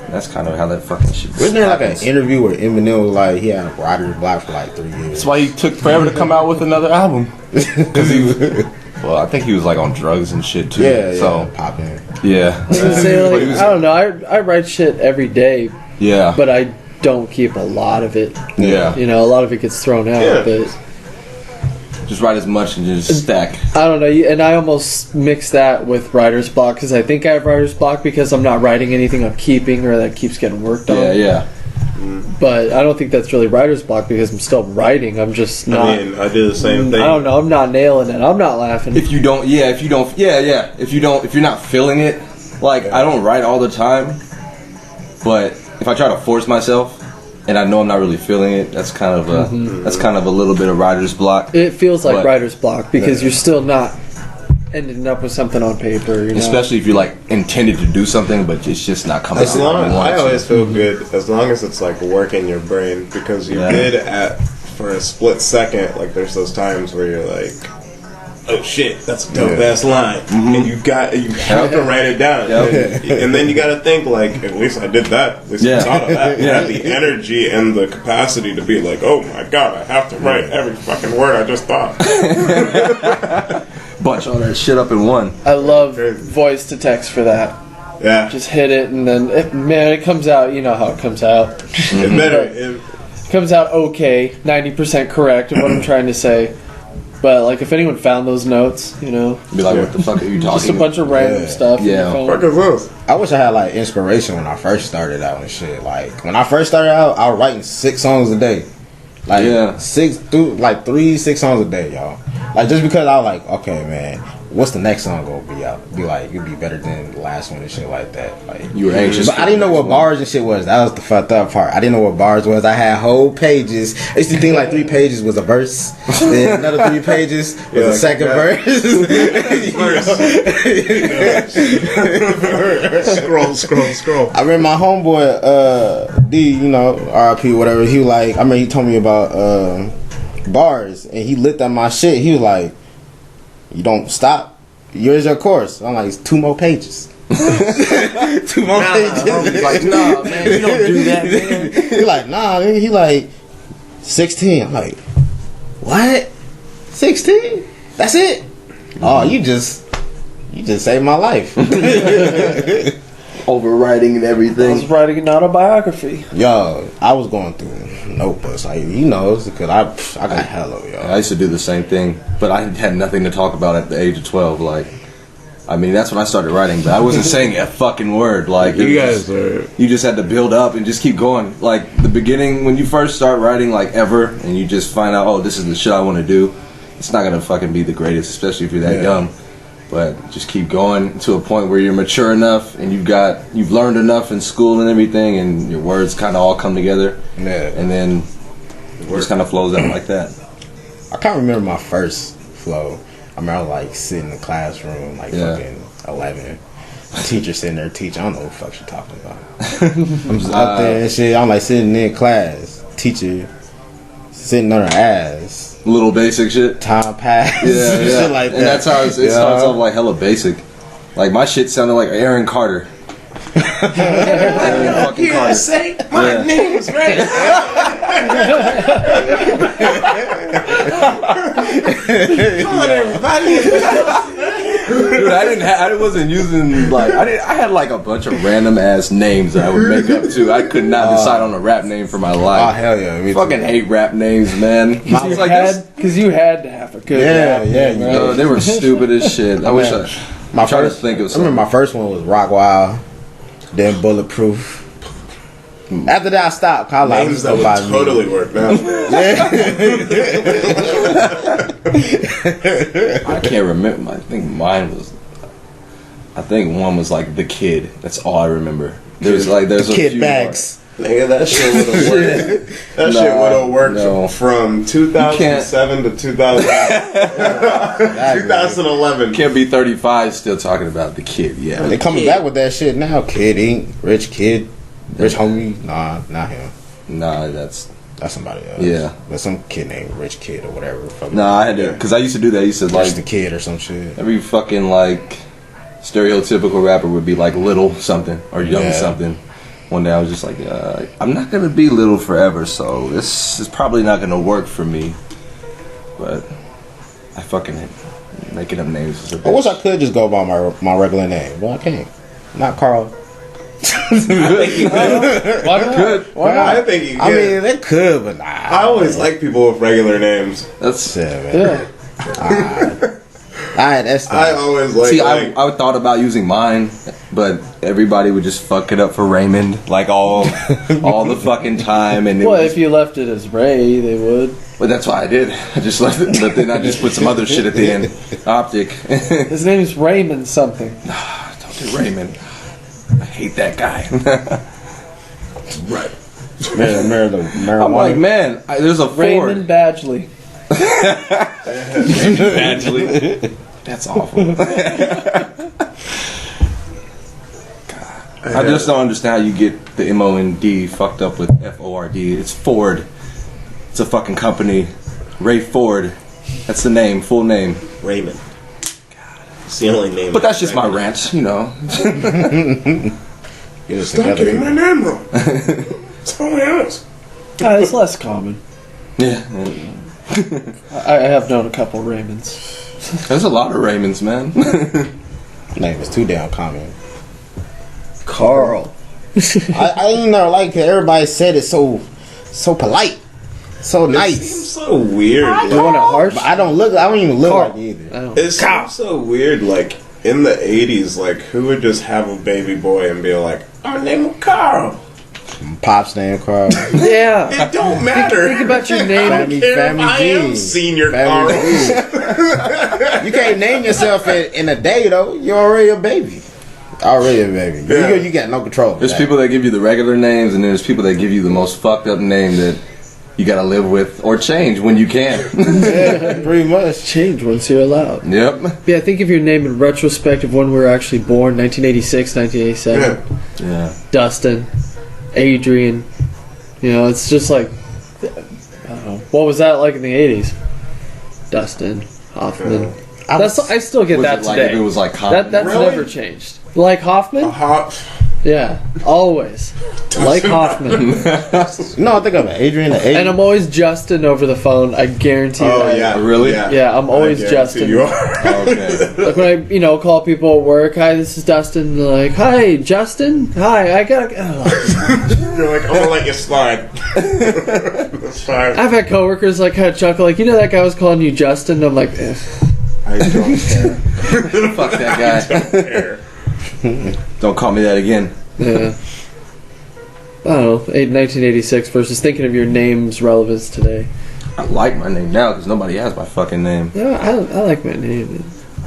Speaker 1: That's kind of how that fucking shit.
Speaker 4: Wasn't there like an
Speaker 1: happens.
Speaker 4: interview where Eminem was like he had writer's block for like 3 years?
Speaker 1: That's why he took forever to come out with another album. Because well, I think he was like on drugs and shit too.
Speaker 4: Yeah,
Speaker 1: So
Speaker 4: popping.
Speaker 1: yeah.
Speaker 3: I was gonna say,
Speaker 1: But
Speaker 3: like,
Speaker 1: he was-
Speaker 3: I don't know. I write shit every day,
Speaker 1: yeah.
Speaker 3: but I don't keep a lot of it.
Speaker 1: Yeah.
Speaker 3: You know, a lot of it gets thrown out.
Speaker 2: Yeah.
Speaker 3: But
Speaker 1: Just write as much and just stack.
Speaker 3: I don't know. And I almost mix that with writer's block because I think I have writer's block because I'm not writing anything I'm keeping or that keeps getting worked on.
Speaker 1: Yeah, yeah.
Speaker 3: But I don't think that's really writer's block because I'm still writing. I'm just not.
Speaker 2: I mean, I do the same thing.
Speaker 3: I don't know. I'm not nailing it. I'm not laughing.
Speaker 1: If you're not feeling it, like I don't write all the time, but if I try to force myself and I know I'm not really feeling it, that's kind of a little bit of writer's block.
Speaker 3: It feels like
Speaker 1: But-
Speaker 3: writer's block because you're still not ending up with something on paper. You know?
Speaker 1: Especially if you like intended to do something, but it's just not coming
Speaker 2: As
Speaker 1: out.
Speaker 2: long
Speaker 1: how you want
Speaker 2: I
Speaker 1: it to.
Speaker 2: always feel good as long as it's like working your brain because you
Speaker 1: Yeah.
Speaker 2: did for a split second. Like there's those times where you're like, oh shit, that's a dope ass line, and you have to write it down, and then you got to think like, at least I did that. At least I thought of that. You have the energy and the capacity to be like, oh my god, I have to write every fucking word I just thought.
Speaker 1: Bunch all that shit up in one.
Speaker 3: I love
Speaker 2: Crazy.
Speaker 3: voice to text for that.
Speaker 2: Yeah,
Speaker 3: Just hit it and then it comes out. You know how it comes out.
Speaker 2: it better. It,
Speaker 3: It comes out okay, 90% correct of what I'm trying to say. But like, if anyone found those notes, you know,
Speaker 1: Be like, what the fuck are you talking?
Speaker 3: just a bunch of random stuff. in
Speaker 1: Yeah.
Speaker 3: your phone.
Speaker 2: fuck is this?
Speaker 4: I wish I had like inspiration when I first started out and shit. Like when I first started out, I was writing 6 songs a day. Like
Speaker 1: Yeah.
Speaker 4: 6 songs a day, y'all. Like just because I was like, okay, man, what's the next song gonna be out? Be like, it'd be better than the last one and shit like that. Like
Speaker 1: You were anxious.
Speaker 4: but I didn't know what bars and shit was. That was the fucked up part. I didn't know what bars was. I had whole pages. I used to think like 3 pages was a verse. Then another 3 pages was
Speaker 2: Yeah,
Speaker 4: a second
Speaker 2: like Scroll.
Speaker 4: I remember my homeboy, D, you know, RIP, whatever, he was like, he told me about bars, and he looked at my shit, he was like, you don't stop, here's your course. I'm like, it's 2 more pages. 2 more pages.
Speaker 1: He's like, nah, man, you don't do that, man.
Speaker 4: He like, nah, man. He like, 16. I'm like, what? 16? That's it? Oh, you just saved my life.
Speaker 1: Overwriting and
Speaker 3: I
Speaker 1: everything.
Speaker 3: was writing an autobiography.
Speaker 4: Yo, I was going through notebooks, like, you know, because I got hella, yo.
Speaker 1: I used to do the same thing, but I had nothing to talk about at the age of 12. Like, I mean, that's when I started writing, but I wasn't saying a fucking word. Like,
Speaker 2: You guys are.
Speaker 1: you just had to build up and just keep going. Like, the beginning, when you first start writing, like, ever, and you just find out, oh, this is the shit I want to do, it's not going to fucking be the greatest, especially if you're that young. But just keep going to a point where you're mature enough and you've learned enough in school and everything, and your words kind of all come together.
Speaker 4: Yeah.
Speaker 1: And then it just kind of flows out like that.
Speaker 4: I can't remember my first flow. I remember like sitting in the classroom, like fucking 11. Teacher sitting there teaching. I don't know what the fuck she talking about. I'm just out there and shit. I'm like sitting in class. Teacher sitting on her ass.
Speaker 1: Little basic shit.
Speaker 4: Time pass.
Speaker 1: Yeah, yeah.
Speaker 4: Shit like that.
Speaker 1: And that's how it starts off, like hella basic. Like my shit sounded like Aaron Carter. Aaron fucking Carter.
Speaker 2: Say my name is Ray. Come on, everybody.
Speaker 1: Dude, I wasn't using like I had like a bunch of random ass names that I would make up too. I could not decide on a rap name for my
Speaker 4: Oh
Speaker 1: life.
Speaker 4: hell yeah! Me
Speaker 1: Fucking
Speaker 4: too.
Speaker 1: hate rap names, man. It's like this.
Speaker 3: Because you had to have a good
Speaker 4: Yeah,
Speaker 3: rap
Speaker 4: yeah,
Speaker 3: name,
Speaker 4: you
Speaker 3: right?
Speaker 1: No, they were stupid as shit. I wish I.
Speaker 4: My
Speaker 1: trying to
Speaker 4: first,
Speaker 1: think of
Speaker 4: I remember
Speaker 1: something.
Speaker 4: my first one was Rock Wild, then Bulletproof. After that, I stopped. I like
Speaker 2: Names that would totally work now.
Speaker 1: I can't remember. I think mine was. I think one was like The Kid. That's all I remember. There's a
Speaker 4: Kid
Speaker 1: few
Speaker 4: Bags.
Speaker 2: Nigga, that shit would have worked. That shit would have worked
Speaker 1: no.
Speaker 2: from 2007 to 2011.
Speaker 1: Can't be 35 still talking about The Kid. Yeah,
Speaker 4: They coming back with that shit now. Kid Inc. Rich Kid. Rich Homie. Nah, not him.
Speaker 1: nah, that's
Speaker 4: That's somebody else.
Speaker 1: Yeah.
Speaker 4: But some kid named Rich Kid or whatever.
Speaker 1: Nah, I had to, because I used to do that. I used to
Speaker 4: Like
Speaker 1: like
Speaker 4: the Kid or some shit.
Speaker 1: every fucking like stereotypical rapper would be like Little something or Young
Speaker 4: Yeah.
Speaker 1: something. One day I was just like, I'm not gonna be Little forever, so this is probably not gonna work for me. But I fucking making up names. Is a
Speaker 4: I wish I
Speaker 1: bitch.
Speaker 4: could just go by my regular name, but I can't. Not Carl.
Speaker 3: Why not?
Speaker 1: Good.
Speaker 4: Why not?
Speaker 2: I think you
Speaker 4: I
Speaker 2: can.
Speaker 4: mean, they could, but nah.
Speaker 2: I always like people with regular names.
Speaker 1: That's
Speaker 4: Yeah, man.
Speaker 3: Yeah.
Speaker 4: Alright, that's
Speaker 2: I
Speaker 4: fine.
Speaker 2: always like.
Speaker 1: See,
Speaker 2: like
Speaker 1: I thought about using mine, but everybody would just fuck it up for Raymond, like all the fucking time. And it
Speaker 3: Well,
Speaker 1: was,
Speaker 3: if you left it as Ray, they would.
Speaker 1: but that's why I did. I just left it, but then I just put some other shit at the end. Optik.
Speaker 3: His name's Raymond something.
Speaker 1: Don't do Raymond. I hate that guy.
Speaker 2: right.
Speaker 1: I'm like, man, there's a Ford.
Speaker 3: Raymond Badgley.
Speaker 1: Actually, that's awful. I just don't understand how you get the MOND fucked up with FORD. It's Ford. It's a fucking company. Ray Ford. That's the name, full name.
Speaker 2: Raymond. It's the only name.
Speaker 1: But that's just my rant, you know.
Speaker 4: Get us
Speaker 2: Stop
Speaker 4: together.
Speaker 2: getting my name wrong. Someone else.
Speaker 3: It's less common.
Speaker 1: Yeah.
Speaker 3: I have known a couple Raymonds.
Speaker 1: There's a lot of Raymonds, man.
Speaker 4: Name is too damn common.
Speaker 3: Carl.
Speaker 4: I you know, like everybody said it so polite, so
Speaker 2: It
Speaker 4: nice.
Speaker 2: seems so weird.
Speaker 3: You want it harsh?
Speaker 4: But I don't even look
Speaker 3: Carl.
Speaker 4: like it either.
Speaker 3: I don't.
Speaker 2: It seems so weird. Like in the '80s, like who would just have a baby boy and be like, "Our name is Carl."
Speaker 4: Pop's name Carl.
Speaker 3: Yeah.
Speaker 2: It don't matter.
Speaker 3: Think about your name.
Speaker 2: I don't care if I am
Speaker 4: G.
Speaker 2: Senior
Speaker 4: Family
Speaker 2: Carl.
Speaker 4: G. You can't name yourself in a day though. You're already a baby. Already a baby.
Speaker 2: Yeah.
Speaker 4: You got no control. over
Speaker 1: There's
Speaker 4: that.
Speaker 1: people that give you the regular names, and there's people that give you the most fucked up name that you gotta live with or change when you can.
Speaker 4: Yeah, pretty much.
Speaker 3: Change once you're allowed.
Speaker 1: Yep.
Speaker 3: Yeah, think of your name in retrospect of when we were actually born, 1986, 1987.
Speaker 2: Yeah.
Speaker 1: Yeah.
Speaker 3: Dustin, Adrian. You know, it's just like, I don't know. What was that like in the 80s? Dustin, Hoffman. I still get
Speaker 1: Was
Speaker 3: that
Speaker 1: it like
Speaker 3: today.
Speaker 1: if it was like
Speaker 3: That's
Speaker 2: Really?
Speaker 3: never changed. Like Hoffman? Yeah, always. Like Hoffman.
Speaker 4: No, think of it. Adrian the
Speaker 3: And I'm always Justin over the phone. I guarantee
Speaker 2: Oh
Speaker 3: that.
Speaker 2: yeah,
Speaker 1: Really?
Speaker 3: Yeah, I'm always
Speaker 2: I guarantee
Speaker 3: Justin.
Speaker 2: You are.
Speaker 1: Okay.
Speaker 3: Like when I, call people at work, hi, this is Dustin. They're like, hi, Justin. Hi, I got.
Speaker 2: You're like, I'm gonna let you slide. That's fine.
Speaker 3: I've had coworkers like kind of chuckle, like, that guy was calling you Justin. I'm like,
Speaker 2: I don't care.
Speaker 1: Fuck that guy.
Speaker 2: Care.
Speaker 1: Don't call me that again.
Speaker 3: yeah. I don't know, 1986 versus thinking of your name's relevance today.
Speaker 1: I like my name now because nobody has my fucking name.
Speaker 3: Yeah, I like my name.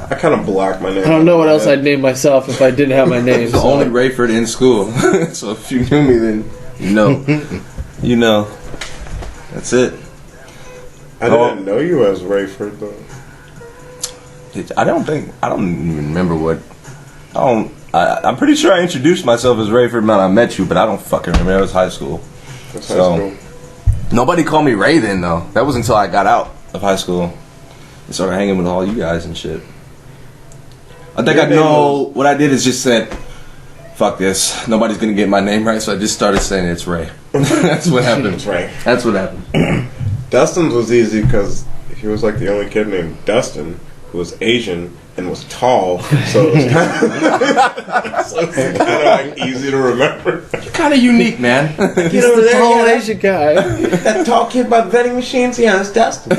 Speaker 2: I kind of block my name.
Speaker 3: I don't know what else I'd name myself if I didn't have my name.
Speaker 1: It's the only Rayford in school. So if you knew me, then you know. You know. That's it.
Speaker 2: I didn't know you as Rayford though.
Speaker 1: I don't even remember what. I'm pretty sure I introduced myself as Rayford when I met you, but I don't fucking remember. It was high school.
Speaker 2: That's
Speaker 1: So-
Speaker 2: high school.
Speaker 1: Nobody called me Ray then, though. That was until I got out of high school and started hanging with all you guys and shit. I think
Speaker 2: Your
Speaker 1: I
Speaker 2: name
Speaker 1: know what I did is just said, fuck this. Nobody's going to get my name right, so I just started saying it's Ray. That's what happened.
Speaker 2: That's right.
Speaker 1: That's what happened.
Speaker 2: Dustin's was easy because he was like the only kid named Dustin who was Asian and was tall, so it was kind of like easy to remember.
Speaker 1: Kind of unique, man.
Speaker 3: He's the tall Asian guy.
Speaker 2: That tall kid by the vending machines, yeah, that's Dustin.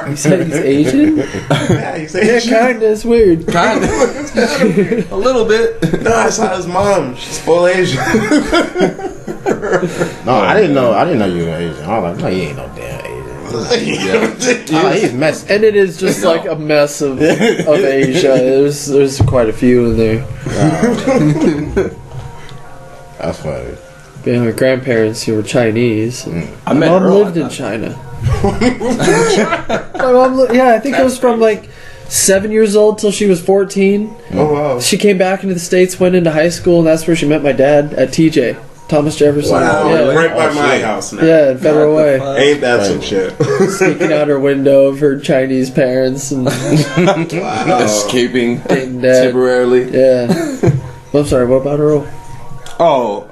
Speaker 3: You said he's Asian?
Speaker 2: Yeah, he's
Speaker 3: Yeah,
Speaker 2: Asian.
Speaker 3: kinda. It's weird.
Speaker 1: Kind of. A little bit.
Speaker 2: No, I saw his mom. She's full Asian.
Speaker 4: No, I didn't know you were Asian. I was like, no, you ain't no damn Asian. Oh, he's messy.
Speaker 3: And it is just like a mess of Asia. There's quite a few in there.
Speaker 4: That's funny.
Speaker 3: Yeah, my grandparents who were Chinese.
Speaker 1: I
Speaker 3: My
Speaker 1: met
Speaker 3: mom
Speaker 1: Earl.
Speaker 3: lived in China. My mom, I think it was from like 7 years old till she was 14.
Speaker 2: Oh wow.
Speaker 3: She came back into the States, went into high school, and that's where she met my dad at TJ. Thomas Jefferson.
Speaker 2: Wow,
Speaker 3: Yeah.
Speaker 2: right by my house now.
Speaker 3: Yeah, in Federal Way.
Speaker 2: Ain't that some shit?
Speaker 3: Sneaking out her window of her Chinese parents and
Speaker 1: Escaping
Speaker 3: dating dad.
Speaker 1: temporarily.
Speaker 3: Yeah. I'm sorry, what about Earl?
Speaker 1: Oh,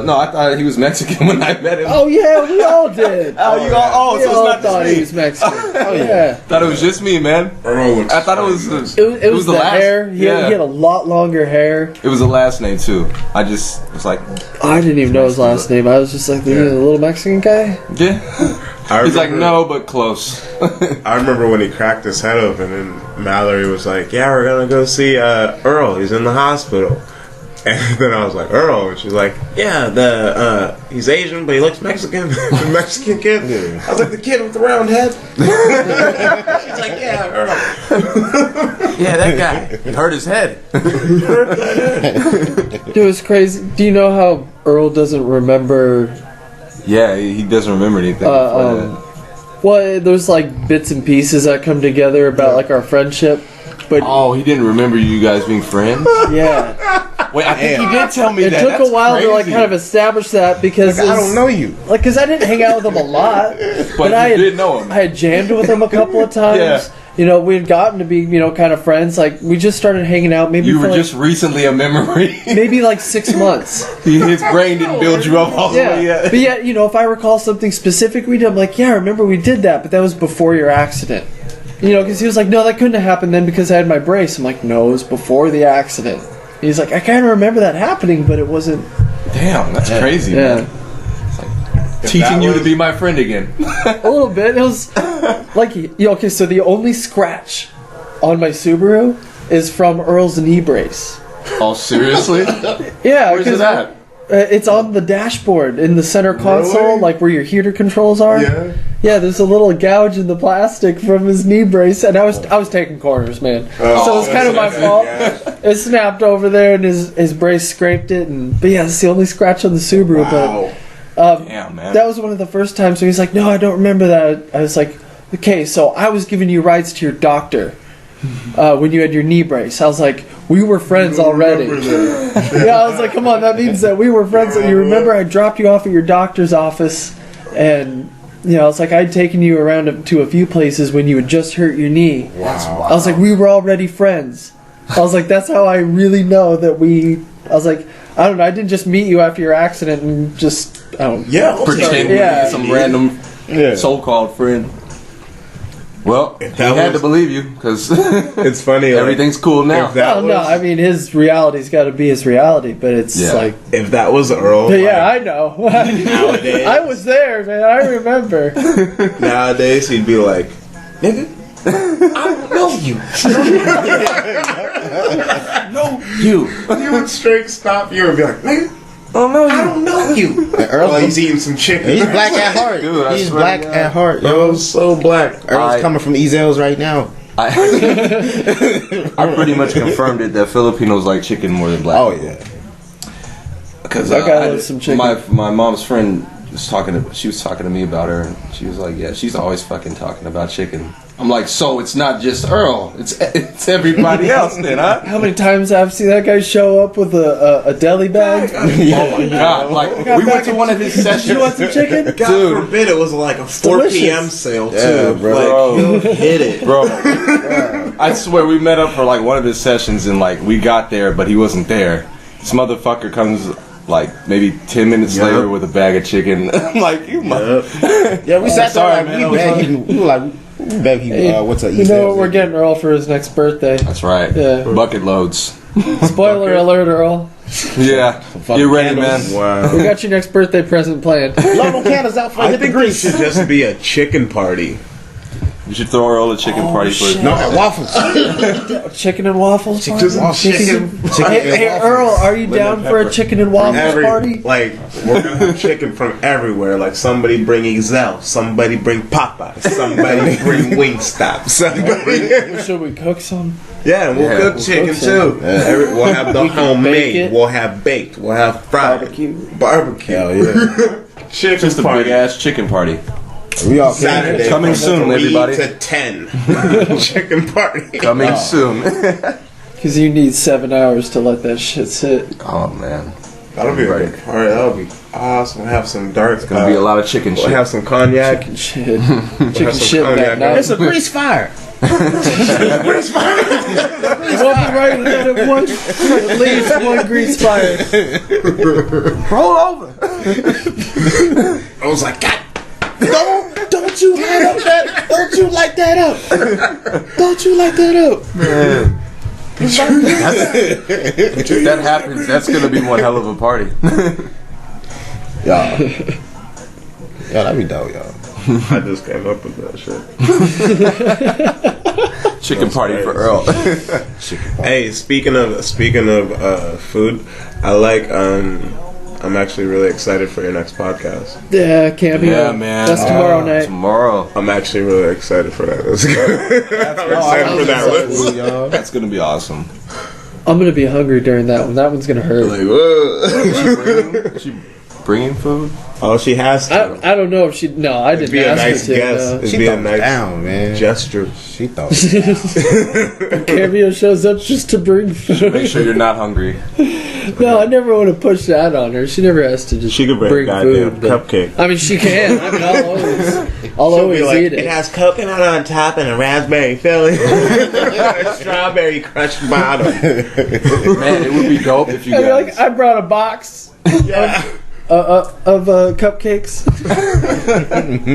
Speaker 1: no, I thought he was Mexican when I met him.
Speaker 3: Oh, yeah, we all did.
Speaker 1: Oh, you all,
Speaker 3: We
Speaker 1: so it's
Speaker 3: all
Speaker 1: not
Speaker 3: thought
Speaker 1: just
Speaker 3: he
Speaker 1: me.
Speaker 3: was Mexican. Oh, yeah.
Speaker 1: Thought it was just me, man.
Speaker 2: Earl looks
Speaker 1: I thought it was.
Speaker 2: funny,
Speaker 3: It was the
Speaker 1: last.
Speaker 3: hair. He had a lot longer hair.
Speaker 1: It was the last name too. I just was like,
Speaker 3: I didn't even know his last name. I was just like, the little Mexican guy?
Speaker 1: yeah.
Speaker 2: I
Speaker 1: He's like,
Speaker 2: remember-
Speaker 1: no, but close.
Speaker 2: I remember when he cracked his head open, and Mallory was like, "Yeah, we're gonna go see Earl. He's in the hospital." And then I was like, "Earl," and she's like, "Yeah, he's Asian, but he looks Mexican. The Mexican kid." I was like, "The kid with the round head." She's like, "Yeah, Earl."
Speaker 1: Yeah, that guy. He hurt his head.
Speaker 3: Dude, it was crazy. Do you know how Earl doesn't remember?
Speaker 1: Yeah, he doesn't remember anything. before that.
Speaker 3: Well, there's like bits and pieces that come together about like our friendship. But
Speaker 1: Oh, he didn't remember you guys being friends?
Speaker 3: yeah,
Speaker 1: Wait, I think he did tell me
Speaker 3: it
Speaker 1: that.
Speaker 3: took
Speaker 1: That's
Speaker 3: a while to like
Speaker 1: crazy.
Speaker 3: kind of establish that because
Speaker 4: I don't know you.
Speaker 3: Like, because I didn't hang out with him a lot,
Speaker 1: But
Speaker 3: I
Speaker 1: you
Speaker 3: had,
Speaker 1: did know him.
Speaker 3: I had jammed with him a couple of times.
Speaker 1: Yeah.
Speaker 3: You know, we had gotten to be, you know, kind of friends. Like, we just started hanging out maybe
Speaker 1: You
Speaker 3: for
Speaker 1: were
Speaker 3: like,
Speaker 1: just recently a memory.
Speaker 3: maybe like 6 months.
Speaker 1: His brain didn't build you up all the way
Speaker 3: Yeah.
Speaker 1: yet.
Speaker 3: But yeah, you know, if I recall something specific we did, I'm like, yeah, I remember we did that, but that was before your accident. You know, because he was like, no, that couldn't have happened then because I had my brace. I'm like, no, it was before the accident. He's like, I kind of remember that happening, but it wasn't.
Speaker 1: Damn, that's crazy,
Speaker 3: Yeah.
Speaker 1: man. Teaching you to be my friend again.
Speaker 3: A little bit. It was like, okay, so the only scratch on my Subaru is from Earl's knee brace.
Speaker 1: Oh, seriously?
Speaker 3: Yeah,
Speaker 1: Where's it at?
Speaker 3: It's on the dashboard in the center console,
Speaker 2: Really?
Speaker 3: like where your heater controls are.
Speaker 2: Yeah.
Speaker 3: Yeah, there's a little gouge in the plastic from his knee brace, and I was taking corners, man. So it's kind of my fault. It snapped over there, and his brace scraped it, but yeah, it's the only scratch on the Subaru.
Speaker 2: Wow.
Speaker 3: But
Speaker 1: Damn, man.
Speaker 3: that was one of the first times. So he's like, "No, I don't remember that." I was like, "Okay, so I was giving you rides to your doctor when you had your knee brace." I was like, "We were friends already." Yeah, I was like, "Come on, that means that we were friends." You remember I dropped you off at your doctor's office, and you know, it's like I'd taken you around to a few places when you had just hurt your knee.
Speaker 2: Wow.
Speaker 3: I was like, we were already friends. I was like, that's how I really know that we. I was like, I don't know. I didn't just meet you after your accident and just. I don't.
Speaker 2: Yeah.
Speaker 1: Pretend
Speaker 3: Yeah.
Speaker 1: some random so-called friend. Well, he
Speaker 2: that
Speaker 1: had to
Speaker 2: was-
Speaker 1: believe you, because
Speaker 2: It's funny. Like,
Speaker 1: everything's cool now.
Speaker 2: if that
Speaker 3: Well, no,
Speaker 2: was-
Speaker 3: I mean his reality's got to be his reality, but it's
Speaker 1: Yeah.
Speaker 3: like,
Speaker 2: If that was Earl,
Speaker 3: yeah, I know.
Speaker 2: nowadays,
Speaker 3: I was there, man. I remember.
Speaker 2: nowadays he'd be like, "Nigga, I don't know you."
Speaker 1: You.
Speaker 2: He would straight stop you and be like, "Nigga,
Speaker 1: Oh, no,
Speaker 2: I don't know you."
Speaker 4: Earl,
Speaker 2: While he's eating some chicken.
Speaker 4: he's black at heart.
Speaker 1: Dude, I
Speaker 4: he's
Speaker 1: swear to
Speaker 4: black
Speaker 1: God.
Speaker 4: at heart, yo.
Speaker 2: Earl's so black.
Speaker 4: Earl's
Speaker 1: I-
Speaker 4: coming from Ezell's right now.
Speaker 1: I pretty much confirmed it that Filipinos like chicken more than black.
Speaker 4: Oh yeah.
Speaker 1: Because
Speaker 3: That guy loves some chicken.
Speaker 1: My mom's friend was she was talking to me about her, and she was like, "Yeah, she's always fucking talking about chicken." I'm like, "So it's not just Earl, it's everybody else, then, huh?"
Speaker 3: How many times I've seen that guy show up with a deli bag?
Speaker 1: Oh my god! Like we went to one of his sessions.
Speaker 3: You want some chicken?
Speaker 2: God
Speaker 1: Dude.
Speaker 2: forbid it was like a 4
Speaker 3: delicious.
Speaker 2: p.m. sale too.
Speaker 4: Yeah, bro.
Speaker 2: Like he'll hit it.
Speaker 1: Bro, I swear we met up for like one of his sessions, and like we got there, but he wasn't there. This motherfucker comes like maybe 10 minutes
Speaker 2: Yup.
Speaker 1: later with a bag of chicken. I'm like, you mother.
Speaker 4: Yeah, we sat
Speaker 1: Sorry,
Speaker 4: there
Speaker 1: man, I
Speaker 4: like,
Speaker 1: was
Speaker 4: we were like, we begged him, what's up,
Speaker 3: You know what? We're getting Earl for his next birthday.
Speaker 1: That's right.
Speaker 3: Yeah.
Speaker 1: Bucket loads.
Speaker 3: Spoiler alert, Earl.
Speaker 1: Yeah. Get ready, man.
Speaker 2: Wow.
Speaker 3: We got your next birthday present planned.
Speaker 4: Local candles out for
Speaker 2: I
Speaker 4: hit the
Speaker 2: think it
Speaker 4: grease.
Speaker 2: should just be a chicken party.
Speaker 1: You should throw Earl a chicken party for his.
Speaker 4: No, at waffles.
Speaker 3: Chicken and waffles?
Speaker 2: Just chicken.
Speaker 3: Hey, Earl, are you down for a chicken and waffles party?
Speaker 2: Like we're gonna have chicken from everywhere. Like somebody bring Excel, somebody bring Popeye, somebody bring Wingstop, somebody.
Speaker 3: Should we cook some?
Speaker 2: Yeah, and we'll
Speaker 1: Yeah,
Speaker 2: cook
Speaker 1: we'll
Speaker 2: chicken
Speaker 3: cook some.
Speaker 2: too. We'll have the
Speaker 3: We can bake
Speaker 2: homemade.
Speaker 3: it.
Speaker 2: We'll have baked. We'll have fried. Barbecue.
Speaker 4: Hell yeah.
Speaker 2: Chicken
Speaker 1: Just a big
Speaker 2: party.
Speaker 1: ass chicken party.
Speaker 4: We all came.
Speaker 2: Saturday
Speaker 1: Coming
Speaker 2: from
Speaker 1: soon,
Speaker 2: 3
Speaker 1: everybody.
Speaker 2: to 10. Chicken party.
Speaker 1: Coming soon.
Speaker 3: Because you need 7 hours to let that shit sit.
Speaker 1: Oh man.
Speaker 2: That'll be a good party. That'll be awesome. We'll have some dark. It's
Speaker 1: gonna be a lot of chicken shit.
Speaker 2: We'll have some cognac.
Speaker 3: Chicken shit. Chicken shit
Speaker 2: cognac.
Speaker 3: that night.
Speaker 4: It's a grease fire.
Speaker 3: Grease fire. We'll be right with it. At least one grease fire.
Speaker 1: Roll over.
Speaker 2: I was like, God.
Speaker 4: Don't you light up that? Don't you light that up? Don't you light that up?
Speaker 1: Man. If that happens, that's gonna be one hell of a party.
Speaker 4: Y'all, that'd be dope, y'all.
Speaker 2: I just came up with that shit.
Speaker 1: Chicken party for Earl.
Speaker 2: Hey, speaking of food, I like I'm actually really excited for your next podcast.
Speaker 3: Yeah, cameo.
Speaker 1: Yeah, man.
Speaker 3: That's tomorrow night.
Speaker 1: Tomorrow.
Speaker 2: I'm actually really excited for that. That's good. I'm excited for that list.
Speaker 1: That's gonna be awesome.
Speaker 3: I'm gonna be hungry during that one. That one's gonna hurt.
Speaker 1: Like, is she bringing food?
Speaker 2: Oh, she has to.
Speaker 3: I don't know if she. No, I
Speaker 2: It'd
Speaker 3: didn't
Speaker 2: be a
Speaker 3: ask
Speaker 2: nice
Speaker 3: her to.
Speaker 2: guess.
Speaker 3: No.
Speaker 2: It'd
Speaker 4: She
Speaker 2: be a
Speaker 4: thought
Speaker 2: nice
Speaker 4: down, man.
Speaker 2: gesture.
Speaker 4: She thought.
Speaker 3: Cameo shows up just to bring food.
Speaker 1: Make sure you're not hungry.
Speaker 3: No, I never want to push that on her. She never has to just
Speaker 2: She could bring a goddamn
Speaker 3: food. but-
Speaker 2: cupcake.
Speaker 3: I mean, she can. I mean, I'll always eat it.
Speaker 2: has coconut on top and a raspberry filling. A strawberry crushed bottom.
Speaker 1: Man, it would be dope if you
Speaker 3: I'd be
Speaker 1: guys.
Speaker 3: like, I brought a box
Speaker 2: Yeah.
Speaker 3: of cupcakes.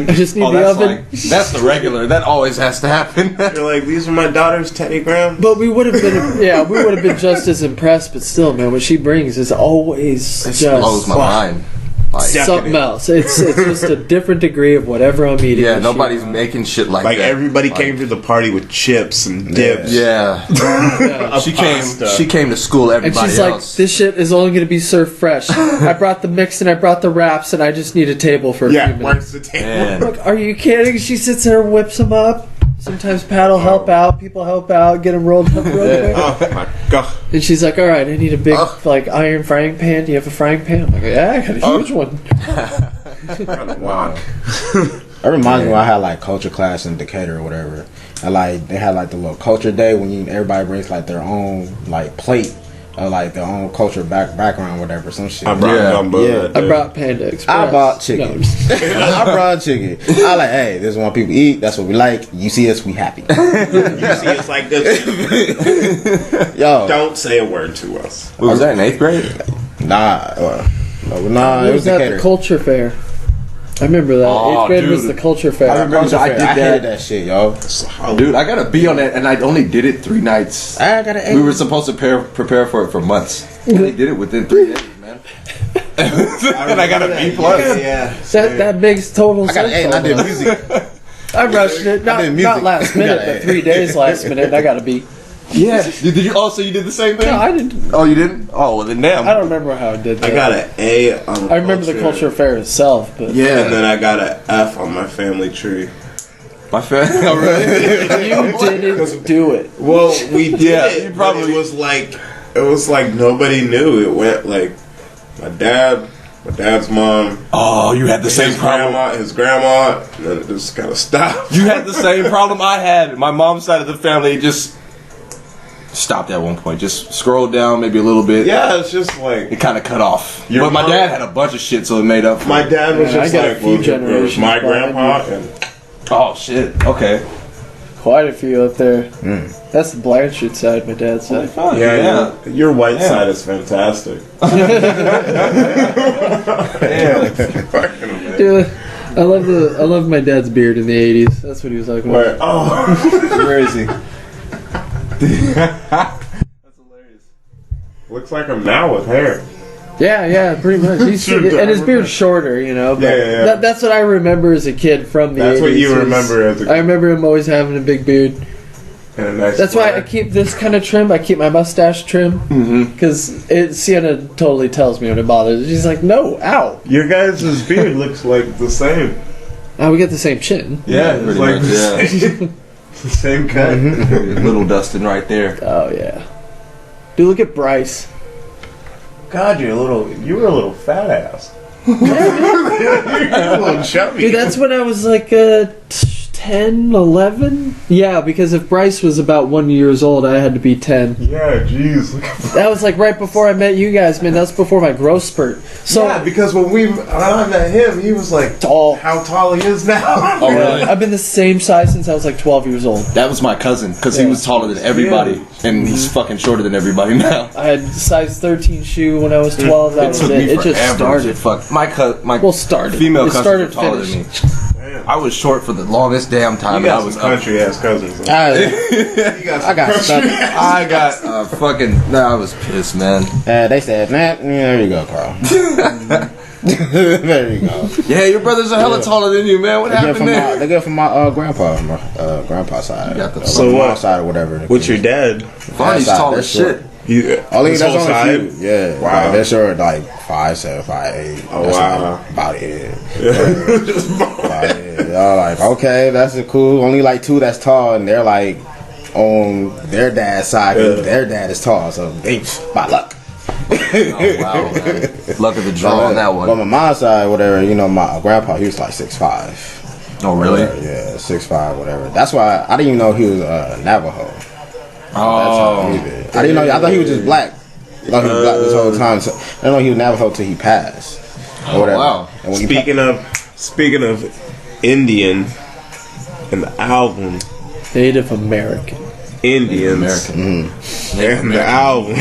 Speaker 3: I just need the oven.
Speaker 1: That's the regular. That always has to happen.
Speaker 2: You're like, these are my daughter's Teddy Graham.
Speaker 3: But we would have been, we would have been just as impressed. But still, man, what she brings is always
Speaker 1: It
Speaker 3: just
Speaker 1: blows my mind. Like,
Speaker 3: something else. It's just a different degree of whatever I'm eating.
Speaker 1: yeah,
Speaker 3: and
Speaker 1: nobody's
Speaker 3: shit.
Speaker 1: making shit like
Speaker 2: Like
Speaker 1: that.
Speaker 2: everybody came to the party with chips and dips.
Speaker 1: Yeah. she came to school
Speaker 3: And
Speaker 1: everybody
Speaker 3: she's like,
Speaker 1: else.
Speaker 3: this shit is only going to be served fresh. I brought the mix and I brought the wraps and I just need a table for a few
Speaker 2: Yeah,
Speaker 3: minutes.
Speaker 2: where's the table?
Speaker 1: Man.
Speaker 3: Like, are you kidding? She sits there and whips them up. Sometimes Pat will help out. People help out, get them rolled up real quick.
Speaker 2: Oh my god.
Speaker 3: And she's like, all right, I need a big iron frying pan. Do you have a frying pan? I'm like, yeah, I got a huge one.
Speaker 2: Wow.
Speaker 4: That reminds me when I had like culture class in Decatur or whatever. And like they had like the little culture day when everybody brings like their own like plate or like their own culture background or whatever, some shit.
Speaker 2: I brought gumbo.
Speaker 4: Yeah.
Speaker 2: that
Speaker 3: I
Speaker 2: day.
Speaker 3: brought Panda Express.
Speaker 4: I bought chicken.
Speaker 3: No, I'm just-
Speaker 4: I brought chicken. I like, hey, this is what people eat. That's what we like. You see us, we happy.
Speaker 2: You see, it's like this.
Speaker 4: Yo,
Speaker 2: Don't say a word to us.
Speaker 1: Was that in 8th grade?
Speaker 4: nah,
Speaker 3: What
Speaker 4: it
Speaker 3: was
Speaker 4: was
Speaker 3: that?
Speaker 4: Decatur.
Speaker 3: The culture fair. I remember that.
Speaker 1: Oh,
Speaker 3: 8th grade was
Speaker 1: dude.
Speaker 3: the culture fair.
Speaker 1: I remember I did
Speaker 4: I hated
Speaker 1: that.
Speaker 4: that shit, yo.
Speaker 1: Dude, I got a B on that, and I only did it 3 nights.
Speaker 4: I got an A.
Speaker 1: We were supposed to prepare for it for months. We did it within 3 days, man. And I got a B plus.
Speaker 2: Yeah.
Speaker 3: That makes total
Speaker 4: I got an
Speaker 3: sense.
Speaker 4: A and I did
Speaker 3: almost.
Speaker 4: music.
Speaker 3: I rushed it. Not
Speaker 4: did music.
Speaker 3: last minute, but 3 days last minute. And I got a B.
Speaker 1: Yeah. Did you? Oh, so you did the same thing?
Speaker 3: No, I didn't.
Speaker 1: Oh, you didn't? Oh, well then damn.
Speaker 3: I don't remember how I did that.
Speaker 2: I got an A on
Speaker 3: I remember the culture fair itself, but
Speaker 1: Yeah.
Speaker 2: And then I got an F on my family tree.
Speaker 1: My fan. Oh, really?
Speaker 3: you didn't do it.
Speaker 2: Well, we did
Speaker 1: Yeah,
Speaker 2: it,
Speaker 1: you
Speaker 2: but
Speaker 1: probably-
Speaker 2: it was like nobody knew. It went like my dad's mom,
Speaker 1: Oh, you had the same problem.
Speaker 2: his grandma, and then it just kind of stopped.
Speaker 1: You had the same problem I had. My mom's side of the family just stopped at one point. Just scrolled down maybe a little bit.
Speaker 2: Yeah, it's just like
Speaker 1: It kind of cut off.
Speaker 2: Your
Speaker 1: But my
Speaker 2: mom-
Speaker 1: dad had a bunch of shit, so it made up for
Speaker 2: my
Speaker 1: it.
Speaker 2: dad was
Speaker 3: Yeah, I
Speaker 2: just
Speaker 3: got a
Speaker 2: like,
Speaker 3: few
Speaker 2: well, it was
Speaker 3: generations
Speaker 2: my
Speaker 3: behind
Speaker 2: grandpa, and
Speaker 1: Oh, shit. Okay.
Speaker 3: Quite a few up there. That's the Blanchard side, my dad's side.
Speaker 2: yeah, your white side is fantastic.
Speaker 3: Dude, I love my dad's beard in the '80s. That's what he was like.
Speaker 2: Where, oh,
Speaker 1: Where is he?
Speaker 2: that's hilarious. Looks like him now with hair.
Speaker 3: Yeah, pretty much. And his beard's shorter, you know. But
Speaker 2: Yeah.
Speaker 3: that's what I remember as a kid from the
Speaker 2: That's
Speaker 3: 80s.
Speaker 2: what you
Speaker 3: was-
Speaker 2: remember as a
Speaker 3: I remember him always having a big beard.
Speaker 2: and a nice.
Speaker 3: That's why I
Speaker 2: sweater.
Speaker 3: keep this kind of trim. I keep my mustache trim because Sienna totally tells me when it bothers. She's like, "No, ow."
Speaker 2: Your guys' beard looks like the same.
Speaker 3: Oh, we get the same chin.
Speaker 2: Yeah, it's
Speaker 1: pretty
Speaker 2: like
Speaker 1: much,
Speaker 2: the
Speaker 1: yeah.
Speaker 2: same, the same cut.
Speaker 1: Little Dustin right there.
Speaker 3: Oh yeah. Dude, look at Bryce.
Speaker 2: God, you were a little fat ass. You're a little chubby.
Speaker 3: Dude, that's when I was like 10 10, 11? Yeah, because if Bryce was about 1 year old, I had to be 10.
Speaker 2: Yeah, jeez.
Speaker 3: That was like right before I met you guys, man. That was before my growth spurt. So
Speaker 2: Yeah, because when I met him, he was like
Speaker 3: tall.
Speaker 2: how tall he is now.
Speaker 5: Oh, really?
Speaker 3: I've been the same size since I was like 12 years old.
Speaker 5: That was my cousin, because he was taller than everybody, and he's fucking shorter than everybody now.
Speaker 3: I had size 13 shoe when I was 12. That was it. It just started.
Speaker 1: Fuck my
Speaker 3: Started.
Speaker 1: female
Speaker 3: It
Speaker 1: cousins
Speaker 3: started,
Speaker 1: were taller than
Speaker 3: finished.
Speaker 1: me. I was short for the longest damn time.
Speaker 2: You
Speaker 1: And I
Speaker 2: got
Speaker 1: was
Speaker 2: some country ass cousins.
Speaker 4: I got stuck.
Speaker 1: I got fucking. Nah, I was pissed, man.
Speaker 4: They said, nah, there you go, Carl. There you go.
Speaker 1: Yeah, your brothers are hella taller than you, man. What happened there?
Speaker 4: They get it from my grandpa, grandpa's side.
Speaker 1: got the-
Speaker 2: So
Speaker 4: my
Speaker 2: what?
Speaker 4: side or whatever.
Speaker 2: What's your dad?
Speaker 1: Bonnie's
Speaker 4: side,
Speaker 1: tall
Speaker 4: they're
Speaker 1: as shit.
Speaker 4: Only
Speaker 2: His
Speaker 4: that's
Speaker 2: whole
Speaker 4: on
Speaker 2: side?
Speaker 4: a few. Yeah.
Speaker 2: Wow.
Speaker 4: They're sure like 5'7", 5'8".
Speaker 2: Oh,
Speaker 4: That's
Speaker 2: wow.
Speaker 4: About it. About it. Y'all like, okay, that's cool. Only like 2 that's tall, and they're like on their dad's side. 'Cause their dad is tall, so they by luck.
Speaker 1: Oh wow, man. Luck of the draw on that
Speaker 4: But
Speaker 1: one.
Speaker 4: my mom's side, whatever, my grandpa, he was like 6'5".
Speaker 1: Oh really?
Speaker 4: Yeah, 6'5", whatever. That's why I didn't even know he was Navajo.
Speaker 1: Oh,
Speaker 4: I didn't know. I thought he was just black. I thought he was black this whole time. So I didn't know he was Navajo till he passed. Or whatever.
Speaker 1: wow.
Speaker 4: And when
Speaker 2: Speaking of Indian and the album
Speaker 3: Native American.
Speaker 2: Indians and the album.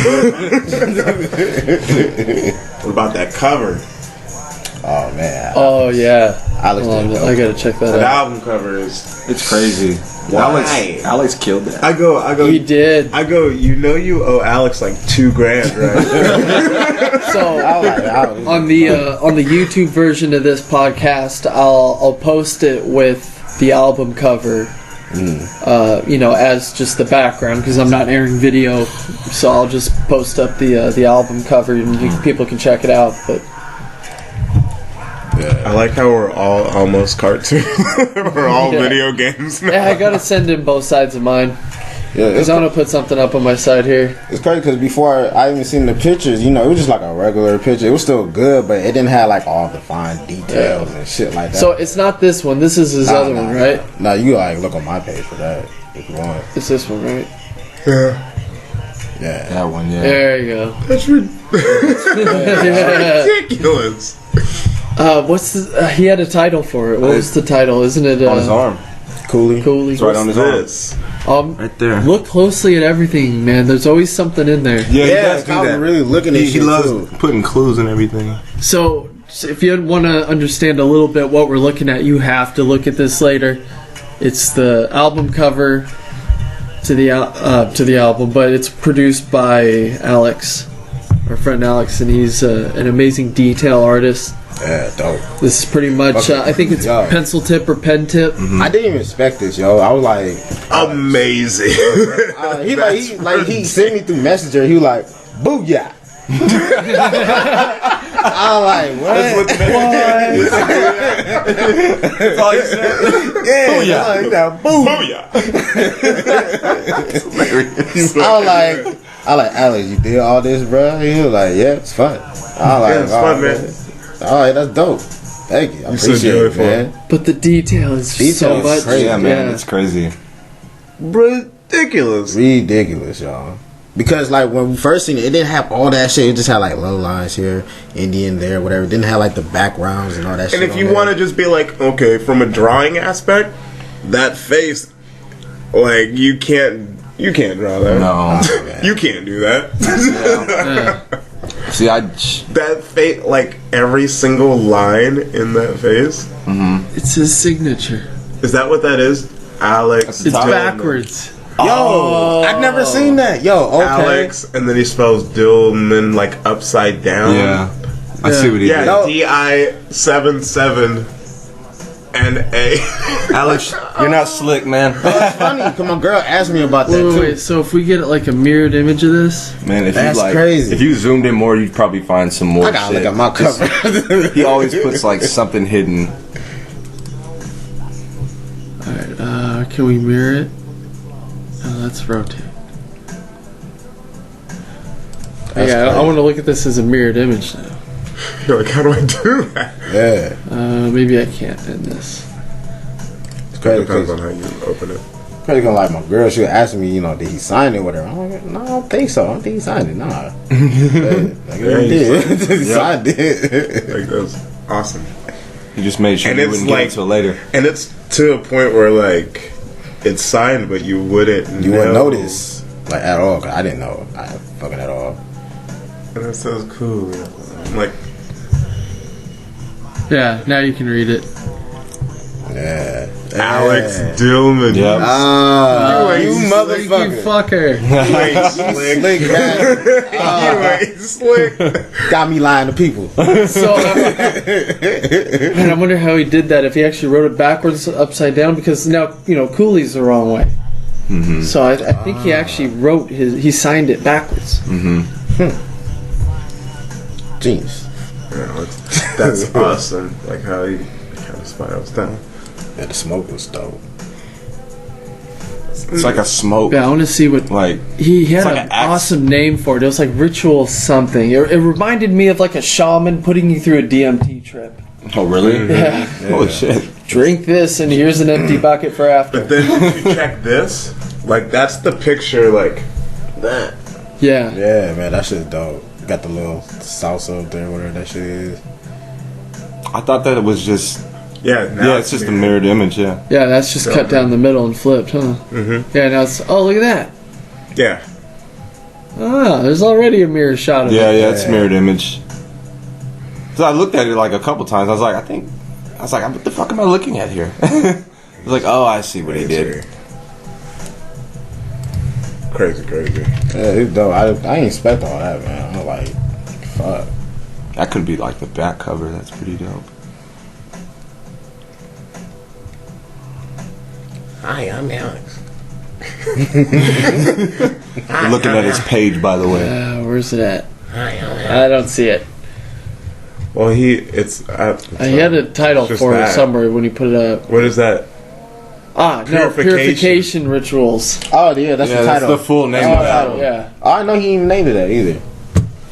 Speaker 2: What about that cover?
Speaker 4: Oh man.
Speaker 3: Oh, yeah.
Speaker 4: Alex
Speaker 3: Hold on,
Speaker 4: did.
Speaker 3: I gotta check that
Speaker 2: That
Speaker 3: out.
Speaker 2: album cover is.
Speaker 1: it's crazy.
Speaker 2: Why?
Speaker 1: Alex killed that.
Speaker 2: I go.
Speaker 3: He did.
Speaker 2: You owe Alex like $2,000, right?
Speaker 3: So on the YouTube version of this podcast, I'll post it with the album cover. As just the background because I'm not airing video, so I'll just post up the album cover and people can check it out. But
Speaker 2: I like how we're all almost cartoon. We're all video games now.
Speaker 3: yeah, I gotta send in both sides of mine
Speaker 4: Yeah,
Speaker 3: because I'm gonna put something up on my side here.
Speaker 4: it's crazy because before I even seen the pictures, it was just like a regular picture. It was still good, but it didn't have like all the fine details and shit like that.
Speaker 3: So it's not this one. This is his other one, right?
Speaker 4: No, you like look on my page for that if you want.
Speaker 3: It's this one, right?
Speaker 2: Yeah.
Speaker 4: Yeah.
Speaker 1: That one, yeah.
Speaker 3: There you go.
Speaker 2: That's ridiculous.
Speaker 3: What's the, he had a title for it. What was the title? Isn't it
Speaker 1: On his arm.
Speaker 4: Cooley.
Speaker 3: Cooley?
Speaker 1: It's right on his arm.
Speaker 2: This.
Speaker 1: Right there.
Speaker 3: Look closely at everything, man. There's always something in there.
Speaker 1: Yeah, he does do
Speaker 4: I was
Speaker 1: that.
Speaker 4: really looking at
Speaker 1: He
Speaker 4: shit,
Speaker 1: loves
Speaker 4: too.
Speaker 1: putting clues and everything.
Speaker 3: So if you want to understand a little bit what we're looking at, you have to look at this later. It's the album cover to the album, but it's produced by Alex, our friend Alex, and he's an amazing detail artist.
Speaker 4: Yeah, dope.
Speaker 3: This is pretty much, I think it's
Speaker 4: Yeah.
Speaker 3: pencil tip or pen tip.
Speaker 4: I didn't even expect this, yo. I was like,
Speaker 2: Amazing.
Speaker 4: he sent me through Messenger. He was like, booyah. I was like, what?
Speaker 1: That's all he said.
Speaker 4: Yeah,
Speaker 1: Booyah.
Speaker 4: Like that, boo. I was like, Alex, you did all this, bro? He was like, yeah, it's fun. I was like,
Speaker 2: it's fun, man.
Speaker 4: All right, that's dope. Thank you. I
Speaker 2: so
Speaker 4: appreciate it,
Speaker 2: joyful.
Speaker 4: man.
Speaker 3: But the detail is so
Speaker 4: Detail is
Speaker 3: much.
Speaker 4: crazy.
Speaker 1: Yeah, man, it's crazy.
Speaker 2: Ridiculous.
Speaker 4: Ridiculous, y'all. Because like when we first seen it, it didn't have all that shit. It just had like low lines here, Indian there, whatever. It didn't have like the backgrounds and all that shit.
Speaker 2: And if you want to just be like, okay, from a drawing aspect, that face, like you can't draw that.
Speaker 1: No.
Speaker 2: You can't do that.
Speaker 1: See,
Speaker 2: That face, like every single line in that face.
Speaker 3: It's his signature.
Speaker 2: Is that what that is? Alex.
Speaker 3: It's
Speaker 2: Dillman.
Speaker 3: backwards.
Speaker 4: Yo, I've never seen that. Yo, okay.
Speaker 2: Alex, and then he spells Dillman like upside down.
Speaker 1: yeah. I see what he
Speaker 2: Yeah,
Speaker 1: did.
Speaker 2: DI77 and A.
Speaker 1: Alex, you're not slick, man.
Speaker 4: That's funny. Cause my girl asked me about that too.
Speaker 3: Wait, so if we get like a mirrored image of this,
Speaker 1: Man, if
Speaker 4: That's
Speaker 1: you like,
Speaker 4: crazy.
Speaker 1: if you zoomed in more, you'd probably find some more
Speaker 4: I gotta
Speaker 1: shit.
Speaker 4: look at my cover.
Speaker 1: He always puts like something hidden.
Speaker 3: alright, can we mirror it? Let's rotate. Yeah, I want to look at this as a mirrored image now.
Speaker 2: You're like, how do I do that?
Speaker 4: Yeah,
Speaker 3: Maybe I can't in this.
Speaker 4: it's crazy.
Speaker 2: Depends on how you open it.
Speaker 4: Probably gonna like my girl. She was asking me, did he sign it? Whatever. I'm like, no, I don't think so. I don't think he signed it. Nah. Like, he did. He signed it.
Speaker 2: Like, that's awesome.
Speaker 1: You just made sure
Speaker 2: And
Speaker 1: you
Speaker 2: it's
Speaker 1: wouldn't
Speaker 2: like-
Speaker 1: get it till later.
Speaker 2: And it's to a point where like it's signed, but you wouldn't
Speaker 4: notice like at all. Cause I didn't know. I fucking at all.
Speaker 2: And that sounds cool. I'm like,
Speaker 3: Yeah, now you can read it.
Speaker 4: Yeah.
Speaker 2: Alex Dillman.
Speaker 1: Yep.
Speaker 4: You
Speaker 3: You
Speaker 4: motherfucker.
Speaker 3: fucker.
Speaker 2: You ain't slick.
Speaker 4: Slick, man.
Speaker 2: You ain't slick.
Speaker 4: Got me lying to people.
Speaker 3: So, and I wonder how he did that. If he actually wrote it backwards, upside down, because now Cooley's the wrong way.
Speaker 1: Mm-hmm.
Speaker 3: So I think he actually he signed it backwards.
Speaker 4: Genius.
Speaker 2: Yeah, that's awesome. Like how he kind of spirals down.
Speaker 4: Yeah, the smoke was dope.
Speaker 1: It's like a smoke.
Speaker 3: Yeah, I want to see what
Speaker 1: Like,
Speaker 3: he had.
Speaker 1: like
Speaker 3: An
Speaker 1: an axe.
Speaker 3: awesome name for it. It was like ritual something. It reminded me of like a shaman putting you through a DMT trip.
Speaker 1: oh really?
Speaker 3: Yeah.
Speaker 1: Holy shit.
Speaker 3: Drink this, and here's an empty bucket for after.
Speaker 2: But then if you check this, like that's the picture, like that.
Speaker 3: Yeah.
Speaker 4: Yeah, man, that shit's dope. Got the little salsa up there, whatever that shit is.
Speaker 1: I thought that it was just.
Speaker 2: Yeah, now
Speaker 1: Yeah, it's just a mirrored image. Yeah.
Speaker 3: Yeah, that's just cut down the middle and flipped, huh?
Speaker 2: Mhm.
Speaker 3: Yeah, now it's, oh, look at that.
Speaker 2: Yeah,
Speaker 3: Ah, there's already a mirror shot of
Speaker 1: Yeah,
Speaker 3: it.
Speaker 1: yeah, it's a mirrored image. So I looked at it like a couple times. I was like, what the fuck am I looking at here? I was like, oh, I see what he did.
Speaker 2: crazy.
Speaker 4: Yeah, it's dope. I ain't expect all that, man. I'm like, fuck.
Speaker 1: That could be like the back cover. That's pretty dope.
Speaker 2: Hi, I'm Alex.
Speaker 1: I'm looking at his page, by the way.
Speaker 3: Where's it at?
Speaker 2: Hi, I'm Alex.
Speaker 3: I don't see it.
Speaker 2: Well, he
Speaker 3: He had a title
Speaker 2: just
Speaker 3: for it
Speaker 2: that.
Speaker 3: somewhere when he put it up.
Speaker 2: What is that?
Speaker 3: Ah, no, Purification Ritualz.
Speaker 4: Oh, yeah, that's
Speaker 1: Yeah,
Speaker 4: the
Speaker 1: that's
Speaker 4: title.
Speaker 1: the full name
Speaker 4: That's
Speaker 1: of
Speaker 4: the
Speaker 1: the
Speaker 4: title.
Speaker 1: album.
Speaker 3: Yeah.
Speaker 4: Oh, I know he ain't named it that either.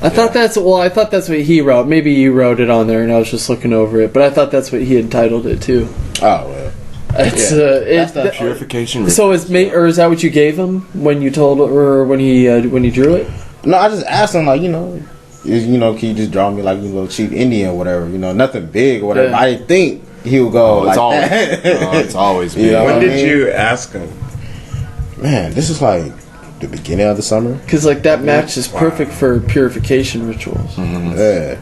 Speaker 3: I thought that's what he wrote. Maybe you wrote it on there, and I was just looking over it. But I thought that's what he had titled it too.
Speaker 4: Oh, well.
Speaker 3: It's
Speaker 4: That's the
Speaker 1: Purification.
Speaker 3: so is that what you gave him when you told, or when he drew it?
Speaker 4: No, I just asked him, like, can you just draw me like a little cheap Indian or whatever? Nothing big or whatever.
Speaker 3: Yeah.
Speaker 4: I didn't think he would go
Speaker 1: it's
Speaker 4: like
Speaker 1: always,
Speaker 4: that.
Speaker 1: it's always
Speaker 4: You
Speaker 1: big.
Speaker 4: know?
Speaker 2: When
Speaker 4: I
Speaker 2: did
Speaker 4: mean-
Speaker 2: you ask him?
Speaker 4: Man, this is like the beginning of the summer.
Speaker 3: Because like that match is perfect for Purification Ritualz.
Speaker 4: Yeah.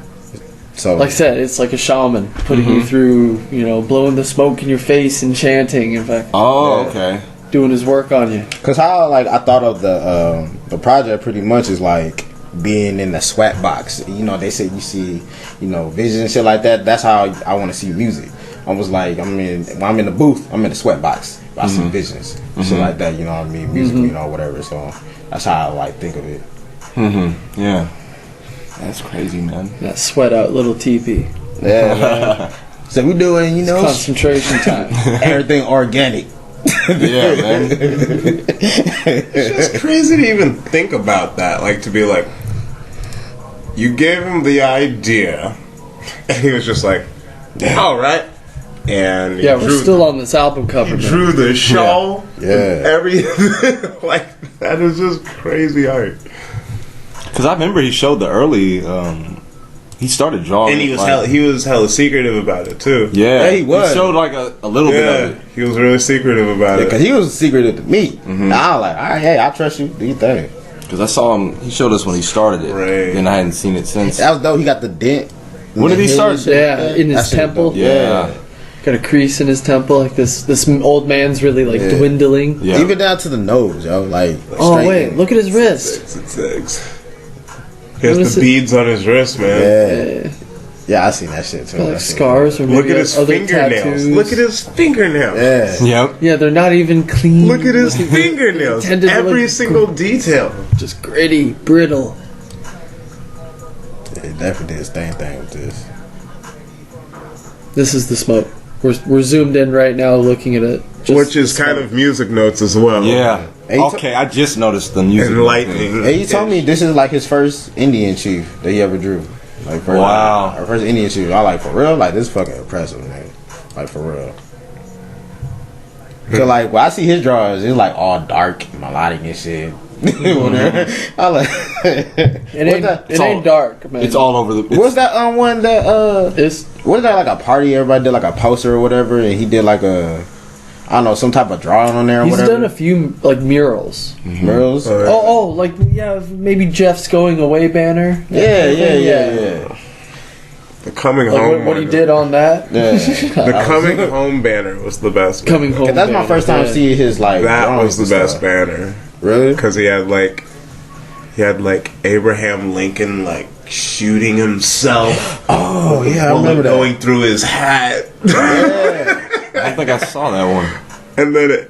Speaker 4: So
Speaker 3: Like I said, it's like a shaman putting you through, blowing the smoke in your face and chanting, in fact,
Speaker 1: Oh, okay.
Speaker 3: doing his work on you.
Speaker 4: Cause how I thought of the project pretty much is like being in the sweat box. They say you see visions and shit like that. That's how I want to see music. Almost like when I'm in the booth, I'm in the sweat box. I see visions, shit like that. You know what I mean? Musically, whatever. So that's how I think of it.
Speaker 1: Yeah. That's crazy, man.
Speaker 3: That sweat out little teepee.
Speaker 4: Yeah, man. So we doing
Speaker 3: Concentration time.
Speaker 4: everything organic.
Speaker 1: Yeah, man.
Speaker 2: It's just crazy to even think about that. Like to be like, you gave him the idea, and he was just like, all right. And he
Speaker 3: Yeah, we're
Speaker 2: drew,
Speaker 3: still on this album cover.
Speaker 2: he
Speaker 3: man.
Speaker 2: drew the show.
Speaker 4: Yeah.
Speaker 2: Everything. Like that is just crazy art.
Speaker 1: Because I remember he showed the early. He started drawing.
Speaker 2: And he was
Speaker 1: like,
Speaker 2: hella secretive about it too.
Speaker 1: Yeah,
Speaker 4: Yeah, he was.
Speaker 1: He showed like a little bit
Speaker 2: Yeah,
Speaker 1: of it.
Speaker 2: he was really secretive about
Speaker 4: Because
Speaker 2: it.
Speaker 4: he was secretive to me. I was like, all right, hey, I trust you. Do your thing.
Speaker 1: Because I saw him. He showed us when he started it,
Speaker 2: Right.
Speaker 1: and I hadn't seen it since.
Speaker 4: That was dope. He got the dent.
Speaker 1: When did he start?
Speaker 3: Yeah, in his temple.
Speaker 1: Yeah,
Speaker 3: Got a crease in his temple. Like this old man's really like
Speaker 4: Yeah.
Speaker 3: dwindling.
Speaker 1: yeah.
Speaker 4: Even down to the nose, yo. Like,
Speaker 3: Oh
Speaker 4: straight
Speaker 3: wait,
Speaker 4: in.
Speaker 3: look at his wrist.
Speaker 2: Six. He
Speaker 3: What
Speaker 2: has
Speaker 3: is
Speaker 2: the
Speaker 3: it?
Speaker 2: beads on his wrist, man.
Speaker 4: Yeah. Yeah, I seen that shit too.
Speaker 3: Got like
Speaker 4: That shit.
Speaker 3: scars or maybe
Speaker 2: Look at his
Speaker 3: other
Speaker 2: fingernails.
Speaker 3: tattoos.
Speaker 2: Look at his fingernails.
Speaker 4: Yeah.
Speaker 1: Yep.
Speaker 3: Yeah, they're not even clean.
Speaker 2: Look at his
Speaker 3: looking.
Speaker 2: fingernails.
Speaker 3: Tended to
Speaker 2: Every
Speaker 3: look
Speaker 2: single detail.
Speaker 3: Just gritty, brittle.
Speaker 4: It definitely did his thing with this.
Speaker 3: This is the smoke. We're zoomed in right now, looking at it. Just
Speaker 2: Which is
Speaker 3: the
Speaker 2: kind
Speaker 3: smoke.
Speaker 2: of music notes as well.
Speaker 1: Yeah.
Speaker 4: Hey, you
Speaker 1: Okay, I just noticed the music.
Speaker 2: And lightning.
Speaker 4: Hey, he told me this is like his first Indian chief that he ever drew. Like, first,
Speaker 1: Wow.
Speaker 4: Our first Indian chief. I like, for real? Like, this fucking impressive, man. Like, for real. So like when I see his drawers, it's like all dark, melodic and shit. I like.
Speaker 3: It ain't dark, man.
Speaker 5: It's all over the.
Speaker 4: What's that one that
Speaker 3: It's
Speaker 4: what is that, like a party? Everybody did like a poster or whatever, and he did like a, I don't know, some type of drawing on there or
Speaker 3: he's
Speaker 4: whatever.
Speaker 3: done a few like murals.
Speaker 4: Murals.
Speaker 3: Like maybe Jeff's going away banner.
Speaker 4: Yeah.
Speaker 2: The coming
Speaker 3: Like
Speaker 2: home.
Speaker 3: what he did on that.
Speaker 4: Yeah.
Speaker 2: The coming home banner was the best.
Speaker 3: Coming home.
Speaker 4: That's my
Speaker 3: banner,
Speaker 4: first time
Speaker 3: yeah.
Speaker 4: seeing his like.
Speaker 2: That
Speaker 4: drawings
Speaker 2: was the
Speaker 4: and
Speaker 2: best
Speaker 4: stuff.
Speaker 2: banner
Speaker 4: Really?
Speaker 2: because he had like Abraham Lincoln like shooting himself.
Speaker 4: Oh yeah, I
Speaker 2: bullet
Speaker 4: remember that.
Speaker 2: going through his hat.
Speaker 1: I think I saw that one.
Speaker 2: And then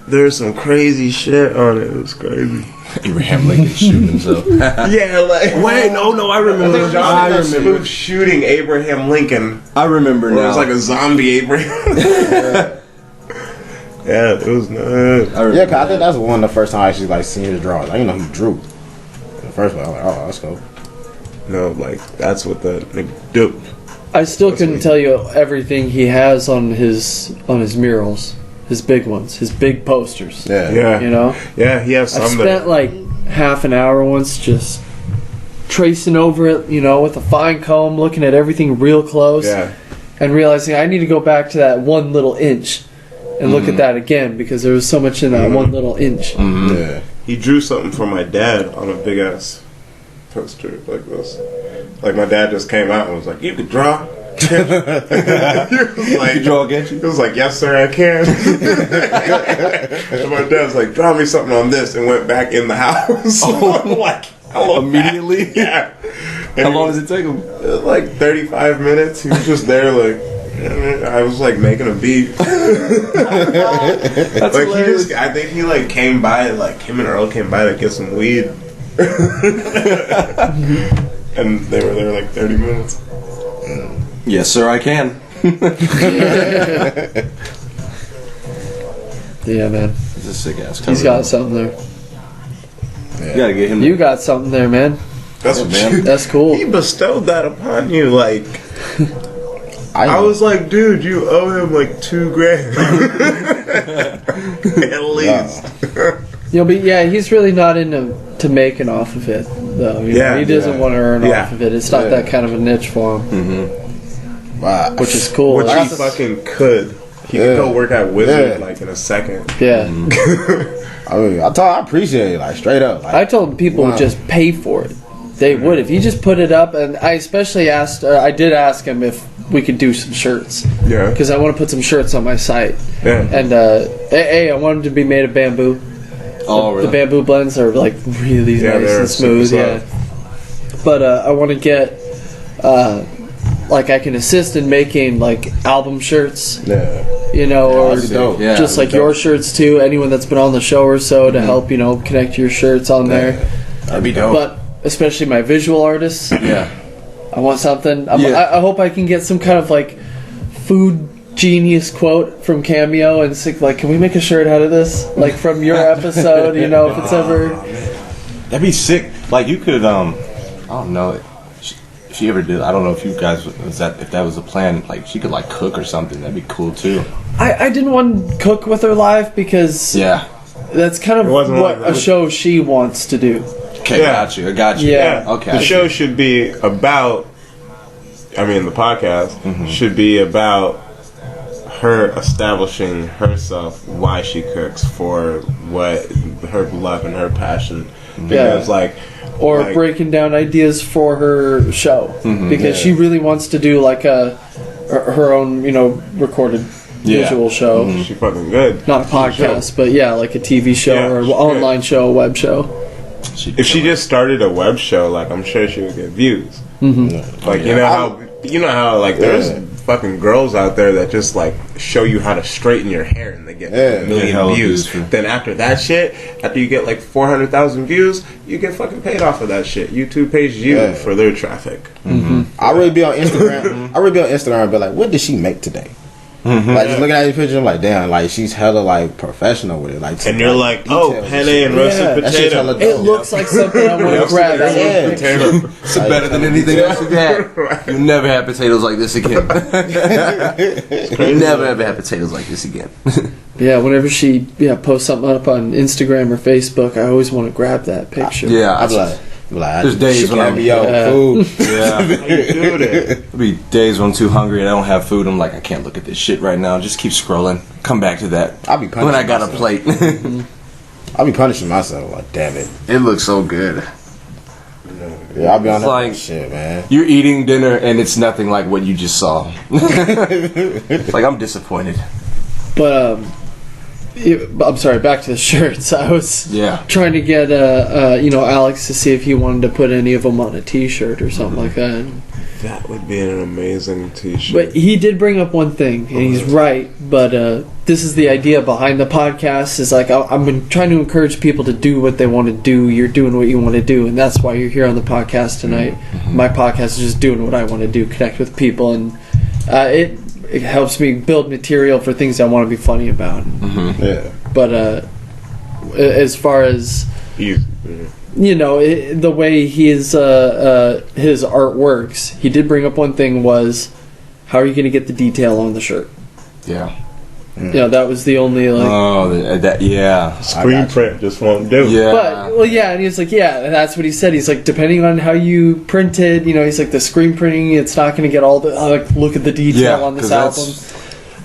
Speaker 2: there's some crazy shit on it. It was crazy.
Speaker 1: Abraham Lincoln shooting himself.
Speaker 2: Yeah, like
Speaker 5: Wait, no, I remember. I remember.
Speaker 2: shooting Abraham Lincoln.
Speaker 5: I remember
Speaker 2: Where it
Speaker 5: now.
Speaker 2: was like a zombie Abraham. Yeah, it was nuts.
Speaker 4: Yeah, cause I think that's one of the first time I actually like seen his drawings. I didn't know he drew. The first one, I was like, oh, that's cool.
Speaker 2: No, like that's what the nigga do.
Speaker 3: I still couldn't tell you everything he has on his murals, his big ones, his big posters.
Speaker 2: Yeah,
Speaker 3: You know,
Speaker 2: yeah, he has
Speaker 3: I
Speaker 2: some
Speaker 3: spent
Speaker 2: that.
Speaker 3: like half an hour once just tracing over it, with a fine comb, looking at everything real close,
Speaker 2: Yeah,
Speaker 3: and realizing I need to go back to that one little inch and look at that again because there was so much in that one little inch.
Speaker 4: Yeah.
Speaker 2: he drew something for my dad on a big ass poster like this. Like my dad just came out and was like, "You could draw." He was like,
Speaker 1: You draw against you?
Speaker 2: He was like, "Yes, sir, I can." And my dad was like, "Draw me something on this," and went back in the house. I'm like, hello,
Speaker 1: Immediately?
Speaker 2: yeah.
Speaker 1: How long does it take him?
Speaker 2: It was like 35 minutes. He was just there, like. I was like making a beat.
Speaker 1: That's
Speaker 2: Like
Speaker 1: hilarious.
Speaker 2: I think he like came by, like him and Earl came by to get some weed, and they were there like 30 minutes.
Speaker 5: Yes, sir, I can.
Speaker 3: Yeah, man,
Speaker 5: He's a sick ass.
Speaker 3: he's got something there.
Speaker 5: You gotta get him.
Speaker 3: You got something there, man.
Speaker 2: That's what you.
Speaker 3: That's cool.
Speaker 2: He bestowed that upon you, like. I
Speaker 4: know.
Speaker 2: was like, dude, you owe him like $2,000 at least.
Speaker 3: But yeah, he's really not into making off of it, though. He doesn't want to earn off of it. It's not that kind of a niche for him,
Speaker 4: Wow.
Speaker 3: which is cool.
Speaker 2: Which
Speaker 3: Like,
Speaker 2: he fucking could. He could go work at Wizard like in a second.
Speaker 3: yeah,
Speaker 4: I mean, I appreciate it, like straight up. Like,
Speaker 3: I told people would just pay for it. They would if you just put it up, and I especially asked. I did ask him if we could do some shirts.
Speaker 2: Yeah.
Speaker 3: Because I want to put some shirts on my site.
Speaker 2: Yeah.
Speaker 3: And I want them to be made of bamboo.
Speaker 5: Oh, really?
Speaker 3: The bamboo blends are like really nice
Speaker 2: they're
Speaker 3: and smooth.
Speaker 2: super
Speaker 3: Yeah. But I want to get like I can assist in making like album shirts.
Speaker 4: yeah.
Speaker 3: Or
Speaker 4: That'd be dope.
Speaker 5: Yeah.
Speaker 3: just like your shirts too. Anyone that's been on the show or so to help connect your shirts on there.
Speaker 5: That'd be dope.
Speaker 3: But especially my visual artists.
Speaker 5: yeah.
Speaker 3: I want something.
Speaker 5: Yeah.
Speaker 3: I hope I can get some kind of like food genius quote from Cameo and say, like, can we make a shirt out of this? Like from your episode, if it's ever.
Speaker 1: That'd be sick. Like you could, I don't know. If she ever did, I don't know if you guys if that was a plan. Like she could like cook or something. That'd be cool too.
Speaker 3: I didn't want to cook with her live because
Speaker 1: Yeah.
Speaker 3: that's kind of
Speaker 2: wasn't
Speaker 3: what
Speaker 2: like
Speaker 3: a
Speaker 2: that.
Speaker 3: show she wants to do.
Speaker 1: Okay,
Speaker 2: Yeah.
Speaker 1: got you. I got you.
Speaker 3: Yeah.
Speaker 1: Okay.
Speaker 2: The show should be about. The podcast should be about her establishing herself, why she cooks, for what her love and her passion. Because
Speaker 3: Or breaking down ideas for her show because she really wants to do like her own recorded visual show,
Speaker 2: she fucking good.
Speaker 3: not a podcast, but like a TV show
Speaker 2: Yeah,
Speaker 3: or
Speaker 2: she
Speaker 3: online show, a web show.
Speaker 2: If she just started a web show, I'm sure she would get views. Like you know how there's fucking girls out there that just show you how to straighten your hair and they get a million
Speaker 1: hella
Speaker 2: views.
Speaker 1: views.
Speaker 2: Then after that shit, after you get 400,000 views, you get fucking paid off of that shit. YouTube pays you for their traffic.
Speaker 4: I really be on Instagram. I really be on Instagram and be like, what did she make today? Like just looking at these pictures, I'm like, damn, like she's hella like professional with it. Like,
Speaker 2: And you're like, oh,
Speaker 4: details
Speaker 2: penne
Speaker 4: shit.
Speaker 2: and roasted
Speaker 4: That shit's hella
Speaker 2: potato.
Speaker 3: It looks like something I want to grab.
Speaker 4: Yeah.
Speaker 1: It's better than anything else you've had. You never had potatoes like this again. You never ever had potatoes like this again.
Speaker 3: Yeah, whenever she posts something up on Instagram or Facebook, I always want to grab that picture.
Speaker 1: Yeah,
Speaker 4: I'm like,
Speaker 1: There's days when I'm
Speaker 4: be out food.
Speaker 1: yeah.
Speaker 2: Dude,
Speaker 1: There'll be days when I'm too hungry and I don't have food. I'm like, I can't look at this shit right now. Just keep scrolling. Come back to that.
Speaker 4: I'll be punishing
Speaker 1: when I got a
Speaker 4: myself.
Speaker 1: plate.
Speaker 4: I'll be punishing myself. Like, damn it.
Speaker 5: It looks so good.
Speaker 4: Yeah, I'll be on
Speaker 1: It's
Speaker 4: that
Speaker 1: like-
Speaker 4: shit, man.
Speaker 1: You're eating dinner and it's nothing like what you just saw. Like, I'm disappointed.
Speaker 3: But I'm sorry. Back to the shirts. I was trying to get Alex to see if he wanted to put any of them on a T-shirt or something like that.
Speaker 2: that would be an amazing t-shirt.
Speaker 3: But he did bring up one thing, and he's right. But this is the idea behind the podcast. Is like I've been trying to encourage people to do what they want to do. You're doing what you want to do, and that's why you're here on the podcast tonight. My podcast is just doing what I want to do, connect with people, and it helps me build material for things I want to be funny about.
Speaker 4: Yeah.
Speaker 3: But as far as the way his art works, he did bring up one thing was, how are you going to get the detail on the shirt?
Speaker 1: Yeah.
Speaker 3: That was the only
Speaker 2: Screen print just won't do.
Speaker 1: Yeah.
Speaker 3: But and he's like, and that's what he said. He's like, depending on how you print it, he's like, the screen printing, it's not going to get all the look at the detail on this album.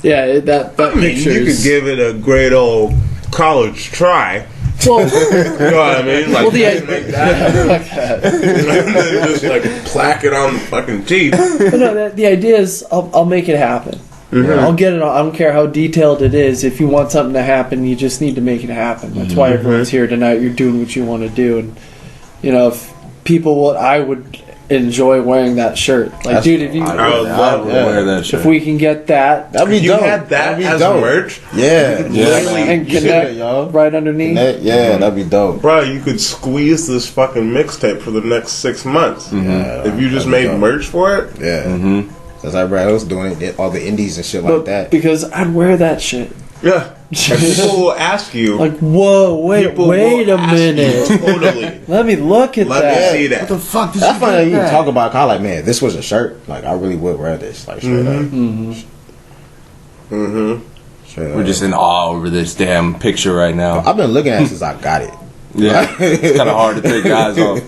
Speaker 3: Yeah, that
Speaker 2: I mean, you could give it a great old college try.
Speaker 3: Well,
Speaker 2: You know what I mean? Like, make that. Just like plaque it on the fucking teeth.
Speaker 3: But no, the idea is I'll make it happen. I'll get it. I don't care how detailed it is. If you want something to happen, you just need to make it happen. That's why everyone's here tonight. You're doing what you want to do, and if people I would enjoy wearing that shirt. Like, dude, if you
Speaker 2: I would love to
Speaker 1: wear that shirt.
Speaker 3: if we can get that,
Speaker 4: That'd be
Speaker 2: You
Speaker 4: dope.
Speaker 2: had that
Speaker 4: That'd be
Speaker 2: as
Speaker 4: dope.
Speaker 2: merch?
Speaker 4: Yeah.
Speaker 3: and
Speaker 4: You should,
Speaker 3: connect
Speaker 4: y'all.
Speaker 3: right underneath.
Speaker 4: Yeah, that'd be dope.
Speaker 2: Bro, you could squeeze this fucking mixtape for the next 6 months. If you just made merch for it.
Speaker 4: Yeah. That's like everybody else doing it. All the indies and shit like
Speaker 3: But
Speaker 4: that.
Speaker 3: because I'd wear that shit.
Speaker 2: Yeah. And people will ask you.
Speaker 3: Like, whoa, wait
Speaker 2: people
Speaker 3: a
Speaker 2: will ask you,
Speaker 3: minute.
Speaker 2: totally.
Speaker 3: Let me look at
Speaker 2: Let
Speaker 3: that.
Speaker 2: me see that.
Speaker 5: Fuck this.
Speaker 4: That's funny that you can talk about. Cause I'm like, man, this was a shirt. Like, I really would wear this. Like, straight up. Straight
Speaker 1: We're
Speaker 4: up.
Speaker 1: just in awe over this damn picture right now.
Speaker 4: I've been looking at it since I got it.
Speaker 1: Yeah. It's kind of hard to take guys off.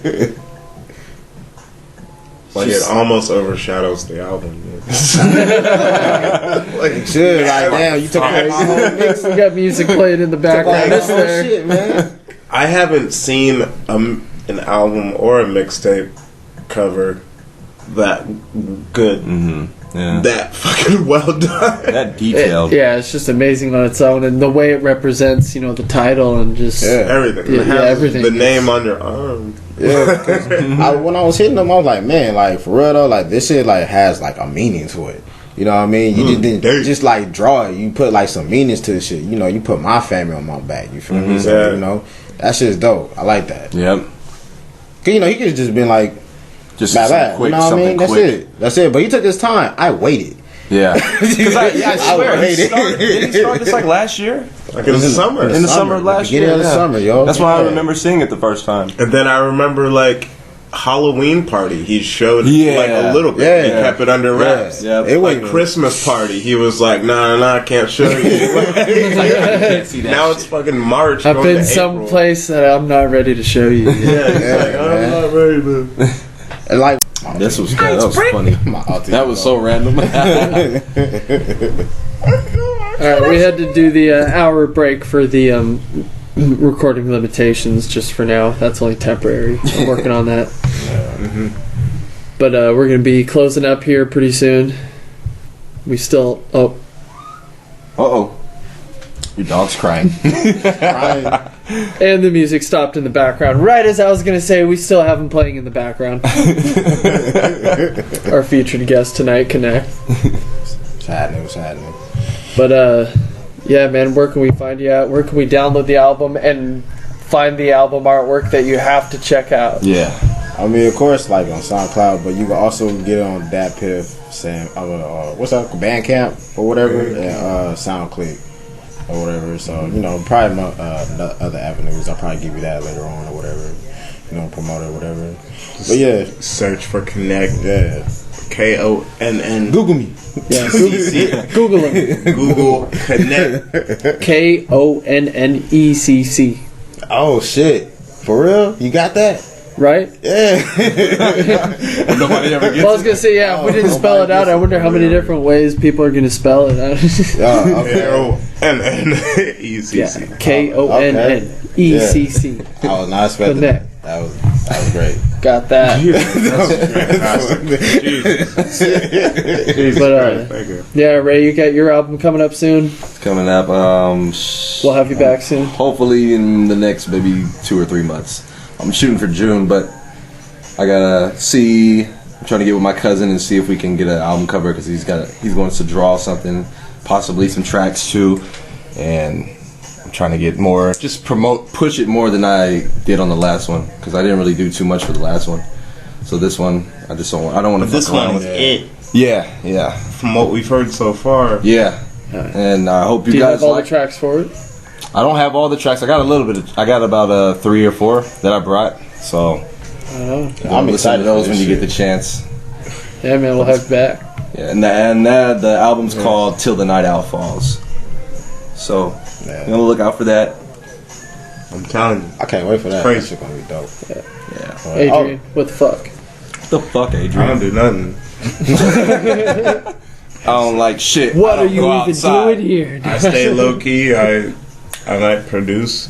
Speaker 2: Like, it almost overshadows the album.
Speaker 4: It should. Like, damn, you took away my whole mix.
Speaker 3: We got music playing in the background.
Speaker 4: That's
Speaker 3: That's there.
Speaker 4: shit, man.
Speaker 2: I haven't seen an album or a mixtape cover that good.
Speaker 1: Yeah.
Speaker 2: That fucking well done.
Speaker 1: That detailed.
Speaker 3: It's just amazing on its own, and the way it represents, the title and just
Speaker 2: Everything.
Speaker 3: Yeah,
Speaker 2: It has
Speaker 3: everything.
Speaker 2: The name on your arm.
Speaker 4: Yeah, 'cause when I was hitting them, I was like, man, like for real though, like this shit like has like a meaning to it. You know what I mean? You just didn't just like draw it. You put like some meanings to the shit. You put my family on my back. You feel me? So, that shit's dope. I like that.
Speaker 1: Yep.
Speaker 4: Cause he could have just been like,
Speaker 1: Just
Speaker 4: bad,
Speaker 1: something quick,
Speaker 4: you know what I
Speaker 1: something
Speaker 4: mean? That's
Speaker 1: quick.
Speaker 4: it. That's it. But he took his time. I waited.
Speaker 1: Yeah. Because I swear,
Speaker 4: waited.
Speaker 1: didn't he start this like last year?
Speaker 2: Like in the summer.
Speaker 1: In the summer of last
Speaker 4: beginning
Speaker 1: year.
Speaker 4: of the
Speaker 1: yeah.
Speaker 4: summer, yo.
Speaker 1: That's why I remember seeing it the first time.
Speaker 2: And then I remember like Halloween party. He showed
Speaker 1: Yeah.
Speaker 2: like a little bit.
Speaker 4: Yeah.
Speaker 2: He kept it under wraps.
Speaker 1: Yeah.
Speaker 4: It
Speaker 2: Like
Speaker 4: wasn't
Speaker 2: Christmas party. He was like, nah, I can't show you.
Speaker 1: Can't see that
Speaker 2: Now
Speaker 1: shit.
Speaker 2: it's fucking March.
Speaker 3: I've
Speaker 2: going
Speaker 3: been
Speaker 2: to April.
Speaker 3: someplace that I'm not ready to show you.
Speaker 2: Yeah, he's like, I'm
Speaker 4: man.
Speaker 2: not ready to.
Speaker 4: And like
Speaker 1: This was good. That was funny. That was so random.
Speaker 3: Alright, we had to do the hour break for the recording limitations just for now. That's only temporary. I'm working on that. But we're going to be closing up here pretty soon. We still... Oh,
Speaker 1: Uh-oh. Your dog's crying.
Speaker 3: and the music stopped in the background. Right as I was going to say, we still have him playing in the background. Our featured guest tonight, Konnecc.
Speaker 4: What's happening?
Speaker 3: But yeah, man, where can we find you at? Where can we download the album and find the album artwork that you have to check out?
Speaker 1: Yeah.
Speaker 4: I mean, of course, like on SoundCloud, but you can also get it on Dat Piff, Sam, what's up, Bandcamp or whatever, and SoundClick or whatever. So probably other avenues. I'll probably give you that later on or whatever. Promote it or whatever. But yeah,
Speaker 2: search for Konnecc.
Speaker 4: Yeah.
Speaker 2: Konnn.
Speaker 4: Google me.
Speaker 3: Yeah, Google him.
Speaker 2: Google Konnecc.
Speaker 3: Konnecc.
Speaker 4: Oh shit! For real? You got that?
Speaker 3: Right?
Speaker 4: Yeah.
Speaker 5: Nobody ever gets
Speaker 3: Well, I was gonna say, yeah. If we didn't spell it out, I wonder how many different ways people are gonna spell it out.
Speaker 2: Konnecc.
Speaker 3: Konnecc.
Speaker 4: I was not expecting
Speaker 3: Konnecc.
Speaker 4: that. That was great.
Speaker 3: Got that. But yeah, Ray, you got your album coming up soon.
Speaker 1: It's coming up.
Speaker 3: We'll have you back soon.
Speaker 1: Hopefully in the next maybe 2 or 3 months. I'm shooting for June, but I gotta see. I'm trying to get with my cousin and see if we can get an album cover because he's going to draw something, possibly some tracks too, and I'm trying to get more, just push it more than I did on the last one because I didn't really do too much for the last one. So this one, I don't want to.
Speaker 2: This one was it.
Speaker 1: Yeah.
Speaker 2: From what we've heard so far.
Speaker 1: Yeah. And I hope you
Speaker 3: Do you
Speaker 1: guys
Speaker 3: have all
Speaker 1: like
Speaker 3: the tracks for it?
Speaker 1: I don't have all the tracks. I got a little bit. I got about 3 or 4 that I brought. So
Speaker 4: I'm excited
Speaker 1: to those
Speaker 4: for
Speaker 1: when
Speaker 4: this
Speaker 1: you get the
Speaker 4: shit.
Speaker 1: chance.
Speaker 3: Yeah, man, we'll have you back.
Speaker 1: Yeah, and the album's called "Till the Night Owl Falls." So I'm gonna look out for that.
Speaker 2: I'm telling you.
Speaker 4: I can't wait for that.
Speaker 2: Crazy.
Speaker 4: That shit gonna be dope.
Speaker 1: Yeah.
Speaker 3: Adrian, what the fuck?
Speaker 1: What the fuck, Adrian?
Speaker 2: I don't do nothing.
Speaker 1: I don't like shit.
Speaker 3: What
Speaker 1: I
Speaker 3: are
Speaker 1: don't
Speaker 3: you
Speaker 1: go
Speaker 3: even
Speaker 1: outside.
Speaker 3: doing here?
Speaker 2: I stay low key. I might produce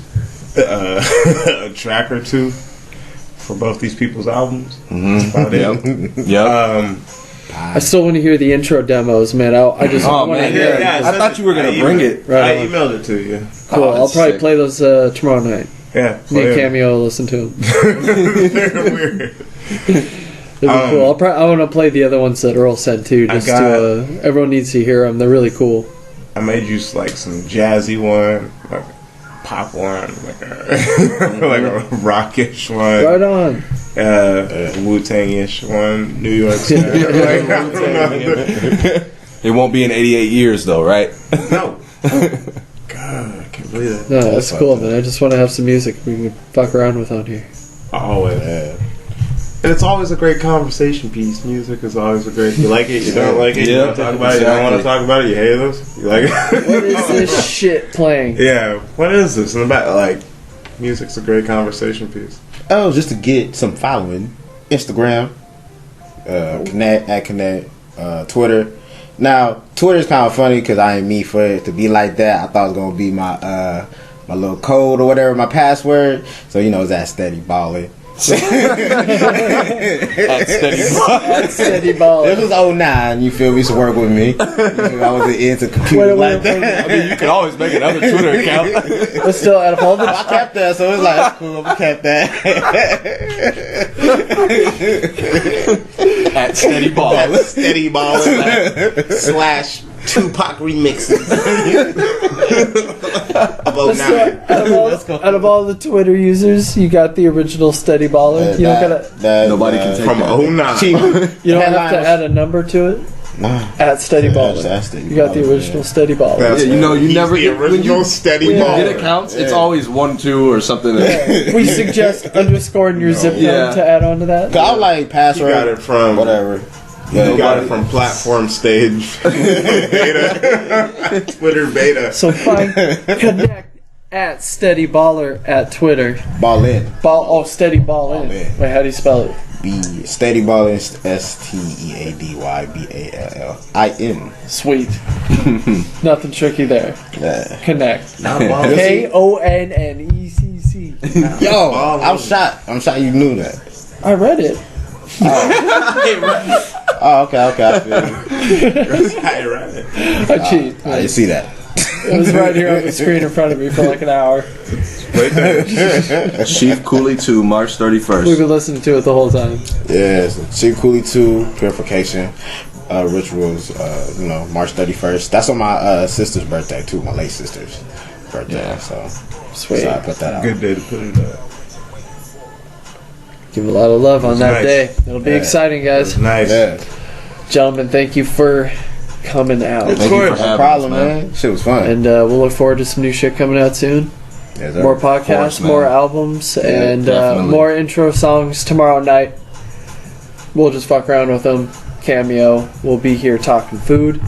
Speaker 2: a track or 2 for both these people's albums. That's about it.
Speaker 1: Yep.
Speaker 3: I still want to hear the intro demos, man. I just
Speaker 1: Oh
Speaker 3: want to
Speaker 1: man,
Speaker 3: hear.
Speaker 1: yeah. I thought you were gonna bring it.
Speaker 3: Right
Speaker 2: I
Speaker 3: on.
Speaker 2: emailed it to you.
Speaker 3: Cool.
Speaker 1: Oh,
Speaker 3: I'll
Speaker 1: that's
Speaker 3: probably
Speaker 1: sick.
Speaker 3: play those tomorrow night.
Speaker 2: Yeah.
Speaker 3: Me and Cameo will listen to them.
Speaker 2: They're weird.
Speaker 3: It'll be cool. I want to play the other ones that Earl sent too. Just to everyone needs to hear them. They're really cool.
Speaker 2: I made you like some jazzy one, like pop one, like a like a rockish one.
Speaker 3: Right on.
Speaker 2: Wu-Tang-ish one, New York style. Like, I don't know.
Speaker 1: It won't be in 88 years though, right?
Speaker 2: No. God, I can't believe that.
Speaker 3: No, that's cool, man. I just want to have some music we can fuck around with on here.
Speaker 2: Always. And it's always a great conversation piece. Music is always a great. You like it, you don't like it, you
Speaker 1: Yeah,
Speaker 2: want to talk about it, you don't want to talk about it, you hate us, you like it.
Speaker 3: What is this shit playing?
Speaker 2: Yeah, what is this? In the back, like, music's a great conversation piece.
Speaker 4: Oh, just to get some following. Instagram, Konnecc, Twitter. Now, Twitter's kind of funny because I ain't me for it to be like that. I thought it was gonna be my little code or whatever, my password. So it's that steady balling.
Speaker 1: At steady ball.
Speaker 4: This was 09, you feel me? Used to work with me. I wasn't into computers like that.
Speaker 1: I mean, you can always make another Twitter account.
Speaker 3: But still, out of all the
Speaker 4: I kept that, so it's like, that's cool, I'm gonna kept that.
Speaker 1: At steady ball.
Speaker 2: Steady ball slash Tupac remixes. About
Speaker 3: So, out of all the Twitter users, you got the original Steady Baller. You don't gotta.
Speaker 1: Nobody can take
Speaker 2: from
Speaker 1: that.
Speaker 2: 09.
Speaker 3: You don't have to add a number to it. At Steady Baller.
Speaker 4: That's Steady
Speaker 3: You got the
Speaker 4: Baller,
Speaker 3: original Steady Baller.
Speaker 2: That's
Speaker 1: Yeah, you
Speaker 2: He's
Speaker 1: never
Speaker 2: the
Speaker 1: get when
Speaker 2: original
Speaker 1: you
Speaker 2: steady
Speaker 1: when you
Speaker 2: ball.
Speaker 1: get accounts. It's always 1, 2, or something.
Speaker 3: We suggest underscoring your zip code
Speaker 1: Yeah.
Speaker 3: to add on to that.
Speaker 4: I was like,
Speaker 2: He
Speaker 4: password,
Speaker 2: got it from
Speaker 4: whatever.
Speaker 2: You got it from platform stage beta, Twitter beta.
Speaker 3: So find Konnecc at Steady Baller at Twitter.
Speaker 4: Ball in.
Speaker 3: Steady Ball in.
Speaker 4: in.
Speaker 3: Wait, how do you spell it?
Speaker 4: Steady balling, STEADYBALLIN.
Speaker 3: Sweet. Nothing tricky there.
Speaker 4: Yeah.
Speaker 3: Konnecc. Konnecc.
Speaker 4: Yo, I'm shocked. I'm shocked you knew that.
Speaker 3: I read it.
Speaker 4: Oh, okay, I feel you.
Speaker 2: I read it.
Speaker 3: I cheat.
Speaker 4: I didn't see that.
Speaker 3: It was right here on the screen in front of me for like an hour.
Speaker 1: Chief Cooley 2, March
Speaker 3: We've
Speaker 1: 31st.
Speaker 3: been listening to it the whole time.
Speaker 4: Yeah, so Chief Cooley 2, Purification Ritualz, March 31st. That's on my sister's birthday, too, my late sister's birthday.
Speaker 1: Yeah.
Speaker 4: So
Speaker 3: Sweet.
Speaker 4: I put that out.
Speaker 2: Good day to put it up.
Speaker 3: Give a lot of love on that
Speaker 2: nice.
Speaker 3: day. It'll be exciting, guys.
Speaker 2: Nice.
Speaker 4: Yeah.
Speaker 3: Gentlemen, thank you for coming out.
Speaker 5: Thank you for
Speaker 2: course.
Speaker 5: having
Speaker 4: No problem,
Speaker 5: us,
Speaker 4: man. Shit was fun.
Speaker 3: And we'll look forward to some new shit coming out soon.
Speaker 4: Yes, sir.
Speaker 3: More podcasts,
Speaker 5: course, man.
Speaker 3: more albums, and
Speaker 5: definitely.
Speaker 3: more intro songs tomorrow night. We'll just fuck around with them. Cameo. We'll be here talking food.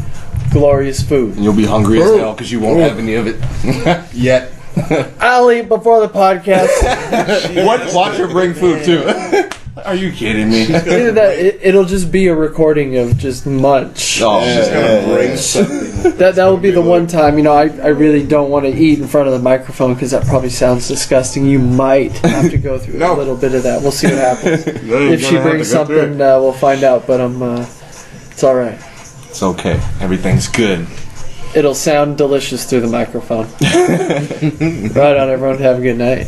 Speaker 3: Glorious food.
Speaker 5: And you'll be hungry as hell because you won't have any of it yet.
Speaker 3: I'll eat before the podcast.
Speaker 5: Watch her bring food too. Are you kidding me?
Speaker 3: Either that, it'll just be a recording of just munch.
Speaker 5: Oh,
Speaker 2: Just gonna bring something.
Speaker 3: That will be the one time, I really don't want to eat in front of the microphone because that probably sounds disgusting. You might have to go through a little bit of that. We'll see what happens.
Speaker 2: If
Speaker 3: If she brings something, we'll find out, but it's alright.
Speaker 5: it's okay. Everything's good.
Speaker 3: It'll sound delicious through the microphone. Right on, everyone. Have a good night.